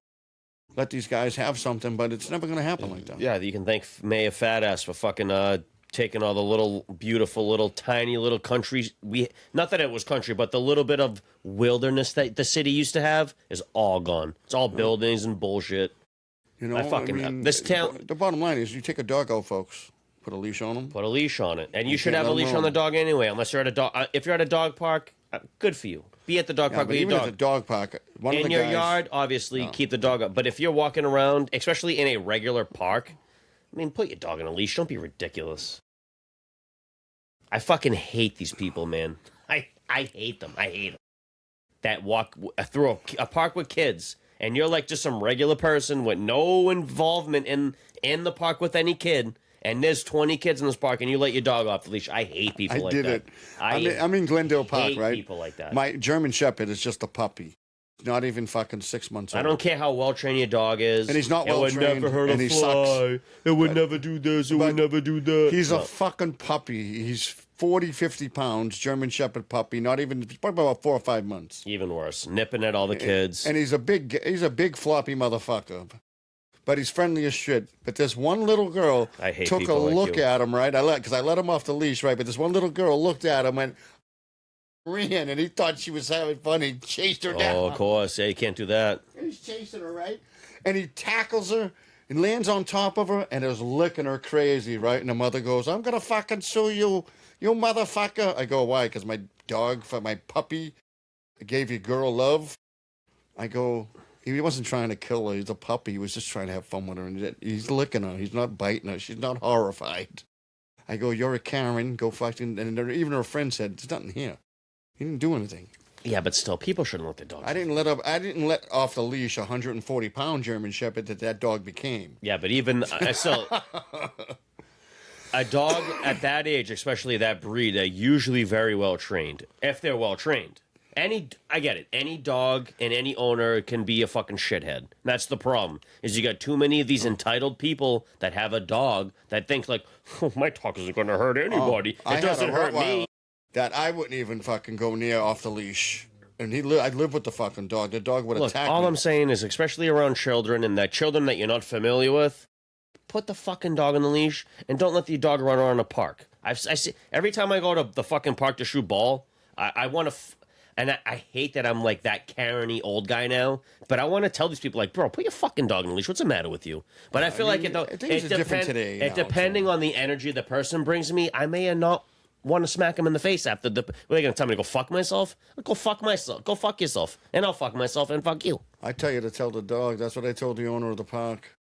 let these guys have something, but it's never going to happen like that. Yeah, you can thank Mayor Fatass for fucking taking all the little, beautiful, little, tiny little countries. Not that it was country, but the little bit of wilderness that the city used to have is all gone. It's all buildings and bullshit. You know, this town. The bottom line is you take a dog out, folks. Put a leash on them. Put a leash on it. And you should have a leash on the dog anyway, unless you're at a dog. If you're at a dog park, good for you. Be at the dog park with your dog. Even at the dog park, in your yard, obviously, keep the dog up. But if you're walking around, especially in a regular park, I mean, put your dog on a leash. Don't be ridiculous. I fucking hate these people, man. I hate them. I hate them. That walk through a park with kids, and you're like just some regular person with no involvement in the park with any kid. And there's 20 kids in this park, and you let your dog off the leash. I hate people like that. I did it. I'm in Glendale Park, right? People like that. My German Shepherd is just a puppy. Not even fucking 6 months old. I don't care how well-trained your dog is. And he's not well-trained. It would never hurt a fly. It would never do this. It would never do that. He's a fucking puppy. He's 40, 50 pounds, German Shepherd puppy. Not even, probably about 4 or 5 months. Even worse. Nipping at all the kids. And he's a big floppy motherfucker. But he's friendly as shit. But this one little girl took a look at him, right? Because I let him off the leash, right? But this one little girl looked at him and ran, and he thought she was having fun. He chased her down. Oh, of course. Yeah, you can't do that. He's chasing her, right? And he tackles her and lands on top of her and is licking her crazy, right? And the mother goes, "I'm going to fucking sue you, you motherfucker." I go, "Why? Because my dog, for my puppy, gave your girl love." I go... He wasn't trying to kill her. He's a puppy. He was just trying to have fun with her. And he's licking her. He's not biting her. She's not horrified. I go, "You're a Karen. Go fucking..." And even her friend said, "There's nothing here. He didn't do anything." Yeah, but still, people shouldn't let their dogs. I didn't let off the leash a 140-pound German Shepherd that dog became. Yeah, but even still, a dog at that age, especially that breed, are usually very well trained. If they're well trained, I get it. Any dog and any owner can be a fucking shithead. That's the problem. Is you got too many of these entitled people that have a dog that think like, oh, my dog isn't going to hurt anybody. It doesn't hurt me. That I wouldn't even fucking go near off the leash. And I'd live with the fucking dog. The dog would attack me. All I'm saying is, especially around children and that children that you're not familiar with, put the fucking dog on the leash and don't let the dog run around the park. I see every time I go to the fucking park to shoot ball, I want to, and I hate that I'm like that Karen-y old guy now, but I want to tell these people like, bro, put your fucking dog on the leash. What's the matter with you? But I feel like different today. Depending on the energy the person brings me, I may not want to smack him in the face after the. What are you gonna tell me to go fuck myself? Go fuck myself. Go fuck yourself, and I'll fuck myself and fuck you. I tell you to tell the dog. That's what I told the owner of the park.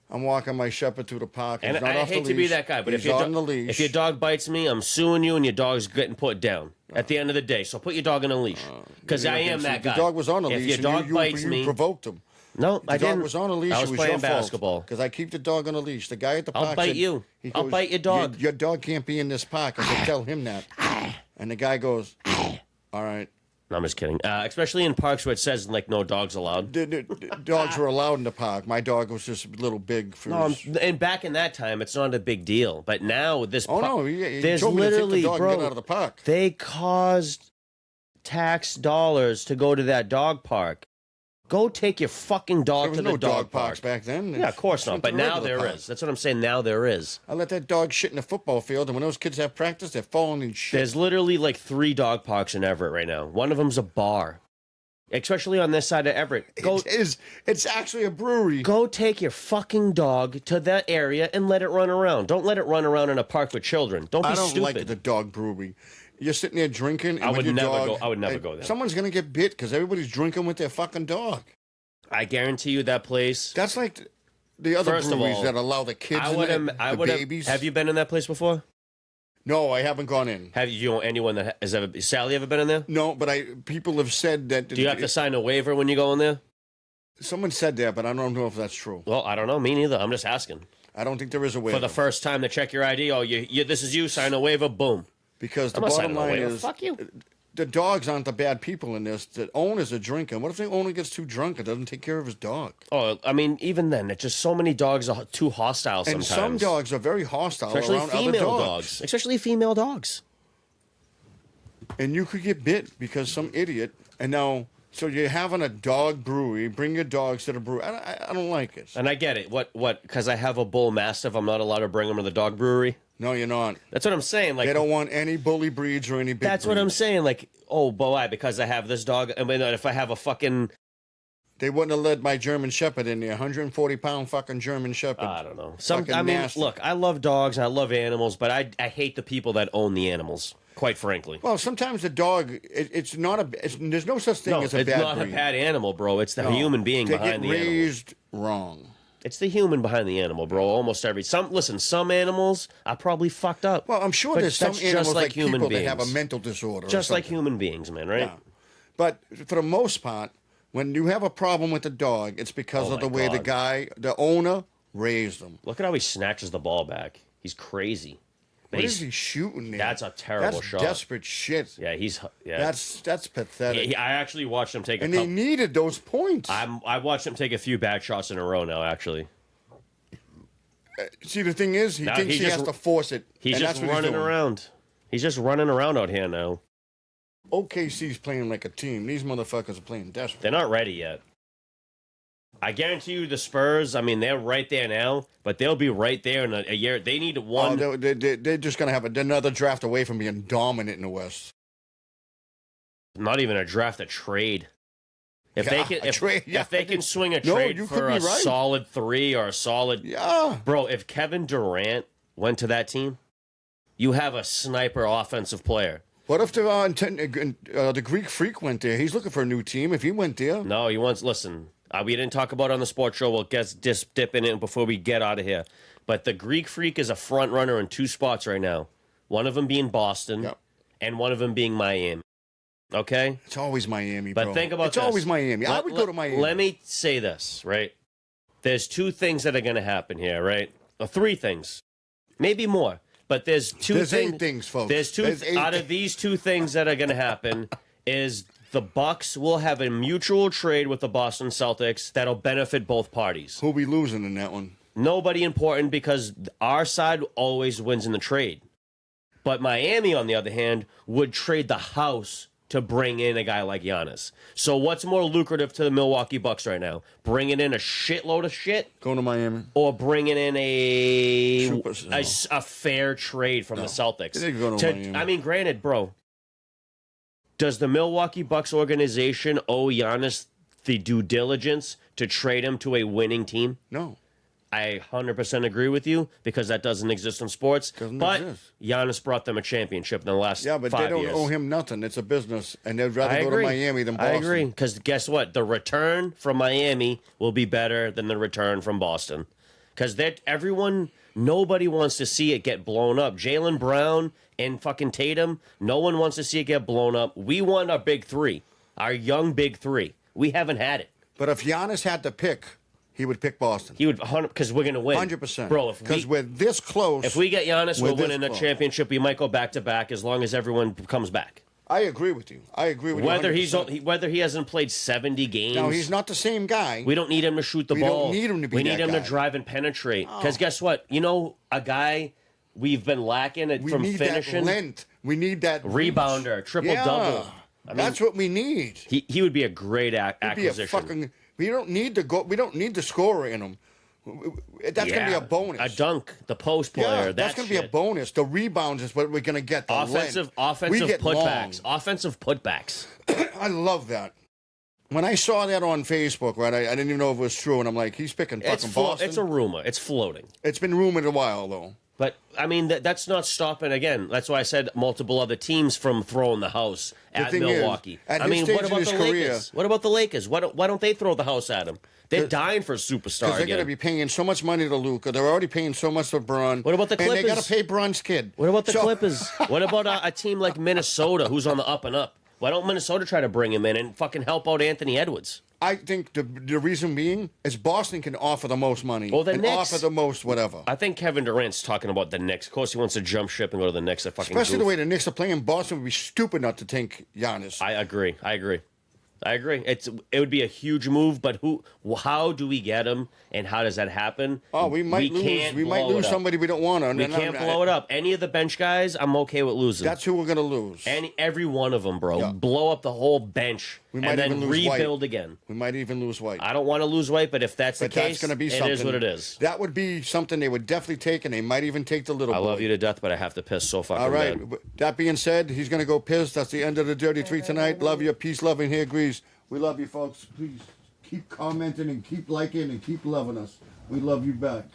I'm walking my shepherd through the park. And I hate to be that guy, but if your dog bites me, I'm suing you, and your dog's getting put down at the end of the day. So put your dog on a leash, because I am that guy. The dog was on a leash. If your dog bites me, you provoked him. No, I didn't. The dog was on a leash. I was playing basketball. Because I keep the dog on a leash. The guy at the park I'll bite you. I'll bite your dog. Your dog can't be in this park. I said, tell him that. And the guy goes, all right. No, I'm just kidding. Especially in parks where it says like no dogs allowed. The dogs were allowed in the park. My dog was just a little big for. And back in that time, it's not a big deal. But now this. Oh no! He there's told me literally, to take the dog bro. And get out of the park. They caused tax dollars to go to that dog park. Go take your fucking dog to the dog parks park back then. Yeah, of course not. But now there is. That's what I'm saying. Now there is. I let that dog shit in the football field, and when those kids have practice, they're falling in shit. There's literally like 3 dog parks in Everett right now. One of them's a bar, especially on this side of Everett. It's actually a brewery. Go take your fucking dog to that area and let it run around. Don't let it run around in a park with children. Don't be stupid. I don't like the dog brewery. You're sitting there drinking. And I would never go there. Someone's gonna get bit because everybody's drinking with their fucking dog. I guarantee you that place. That's like the other breweries that allow the kids the babies. Have you been in that place before? No, I haven't gone in. Have you anyone that has ever? Sally ever been in there? No, but people have said that. Do you have to sign a waiver when you go in there? Someone said that, but I don't know if that's true. Well, I don't know. Me neither. I'm just asking. I don't think there is a waiver. For the first time to check your ID, this is you. Sign a waiver. Boom. Because the bottom line is, fuck you. The dogs aren't the bad people in this. The owners are drinking. What if the owner gets too drunk and doesn't take care of his dog? Oh, I mean, even then, it's just so many dogs are too hostile sometimes. And some dogs are very hostile especially around female other dogs. Especially female dogs. And you could get bit because some idiot. And now, so you're having a dog brewery. Bring your dogs to the brewery. I don't like it. And I get it. What? Because I have a bull mastiff, I'm not allowed to bring them to the dog brewery? No, you're not. That's what I'm saying. Like they don't want any bully breeds or any big That's breeds. what I'm saying. Like, oh, but why? Because I have this dog. I mean, if I have a fucking... They wouldn't have let my German Shepherd in there. 140-pound fucking German Shepherd. I don't know. Look, I love dogs and I love animals, but I hate the people that own the animals, quite frankly. Well, sometimes the dog, there's no such thing as a bad breed. It's not a bad animal, bro. It's the human being behind the animal. They get raised wrong. It's the human behind the animal, bro. Almost some animals are probably fucked up. Well, I'm sure there's some animals like people that have a mental disorder. Just like human beings, man, right? Yeah. But for the most part, when you have a problem with the dog, it's because of the way the owner raised them. Look at how he snatches the ball back. He's crazy. What is he shooting there? That's a terrible shot. That's desperate shit. Yeah, That's pathetic. I actually watched him take they needed those points. I watched him take a few bad shots in a row now, actually. See, the thing is, he thinks he has to force it. He's just running around. He's just running around out here now. OKC's playing like a team. These motherfuckers are playing desperate. They're not ready yet. I guarantee you the Spurs, I mean, they're right there now, but they'll be right there in a year. They need one. Oh, they're just going to have another draft away from being dominant in the West. Not even a draft, a trade. If they can swing a trade for a solid 3 or a solid... Yeah. Bro, if Kevin Durant went to that team, you have a sniper offensive player. What if the Greek Freak went there? He's looking for a new team. If he went there... No, he wants... Listen... we didn't talk about it on the sports show. We'll just dip in it before we get out of here. But the Greek Freak is a front runner in 2 spots right now. One of them being Boston, and one of them being Miami. Okay? It's always Miami, But bro. think about it's this. always Miami. I would go to Miami. Let me say this, right? There's two things that are going to happen here, right? Or three things. Maybe more. But there's There's 8 things, folks. There's two out of these two things that are going to happen is the Bucks will have a mutual trade with the Boston Celtics that'll benefit both parties. Who'll be losing in that one? Nobody important because our side always wins in the trade. But Miami, on the other hand, would trade the house to bring in a guy like Giannis. So what's more lucrative to the Milwaukee Bucks right now? Bringing in a shitload of shit? Going to Miami. Or bringing in a fair trade from the Celtics? They go to Miami. I mean, granted, bro, does the Milwaukee Bucks organization owe Giannis the due diligence to trade him to a winning team? No. I 100% agree with you because that doesn't exist in sports. But exist. Giannis brought them a championship in the last 5 years. Yeah, but they don't owe him nothing. It's a business, and they'd rather go to Miami than Boston. I agree, because guess what? The return from Miami will be better than the return from Boston. Because nobody wants to see it get blown up. Jaylen Brown and fucking Tatum, no one wants to see it get blown up. We want our big three, our young big three. We haven't had it. But if Giannis had to pick, he would pick Boston. He would 100 because we're gonna win. 100%. Bro. Because we're this close. If we get Giannis, we're winning a championship. We might go back to back as long as everyone comes back. I agree with you. I agree with whether you. Whether he hasn't played 70 games. No, he's not the same guy. We don't need him to shoot the ball. We don't need him to be We need that him guy. to drive and penetrate. Because guess what? You know, a guy we've been lacking from finishing. That length. We need that rebounder, triple double. That's what we need. He would be a great acquisition. We don't need the scorer in him. That's going to be a bonus. A dunk, the post player. Yeah, that's going to be a bonus. The rebounds is what we're going to get. Offensive putbacks. Offensive putbacks. I love that. When I saw that on Facebook, right, I didn't even know if it was true, and I'm like, he's picking fucking Boston. It's a rumor. It's floating. It's been rumored a while, though. But, I mean, that's not stopping, again, that's why I said multiple other teams from throwing the house at Milwaukee. What about the Lakers? What about the Lakers? Why don't they throw the house at him? They're dying for a superstar Because they're going to be paying so much money to Luka. They're already paying so much to Bron. What about the Clippers? And they got to pay Bron's kid. What about the Clippers? What about a team like Minnesota who's on the up and up? Why don't Minnesota try to bring him in and fucking help out Anthony Edwards? I think the reason being is Boston can offer the most money and offer the most whatever. I think Kevin Durant's talking about the Knicks. Of course, he wants to jump ship and go to the Knicks. Especially the way the Knicks are playing, Boston would be stupid not to take Giannis. I agree. It would be a huge move, but how do we get him, and how does that happen? Oh, we might lose somebody we don't want to. We can't blow it up. Any of the bench guys, I'm okay with losing. That's who we're going to lose. Every one of them, bro. Yeah. Blow up the whole bench and then rebuild again. We might even lose White. I don't want to lose White, but if that's the case, gonna be something. It is what it is. That would be something they would definitely take, and they might even take the little boy. I love you to death, but I have to piss so fucking All right. bad. That being said, he's going to go piss. That's the end of the Dirty Three tonight. Love you. Peace, love, and hair grease. We love you, folks. Please keep commenting and keep liking and keep loving us. We love you back.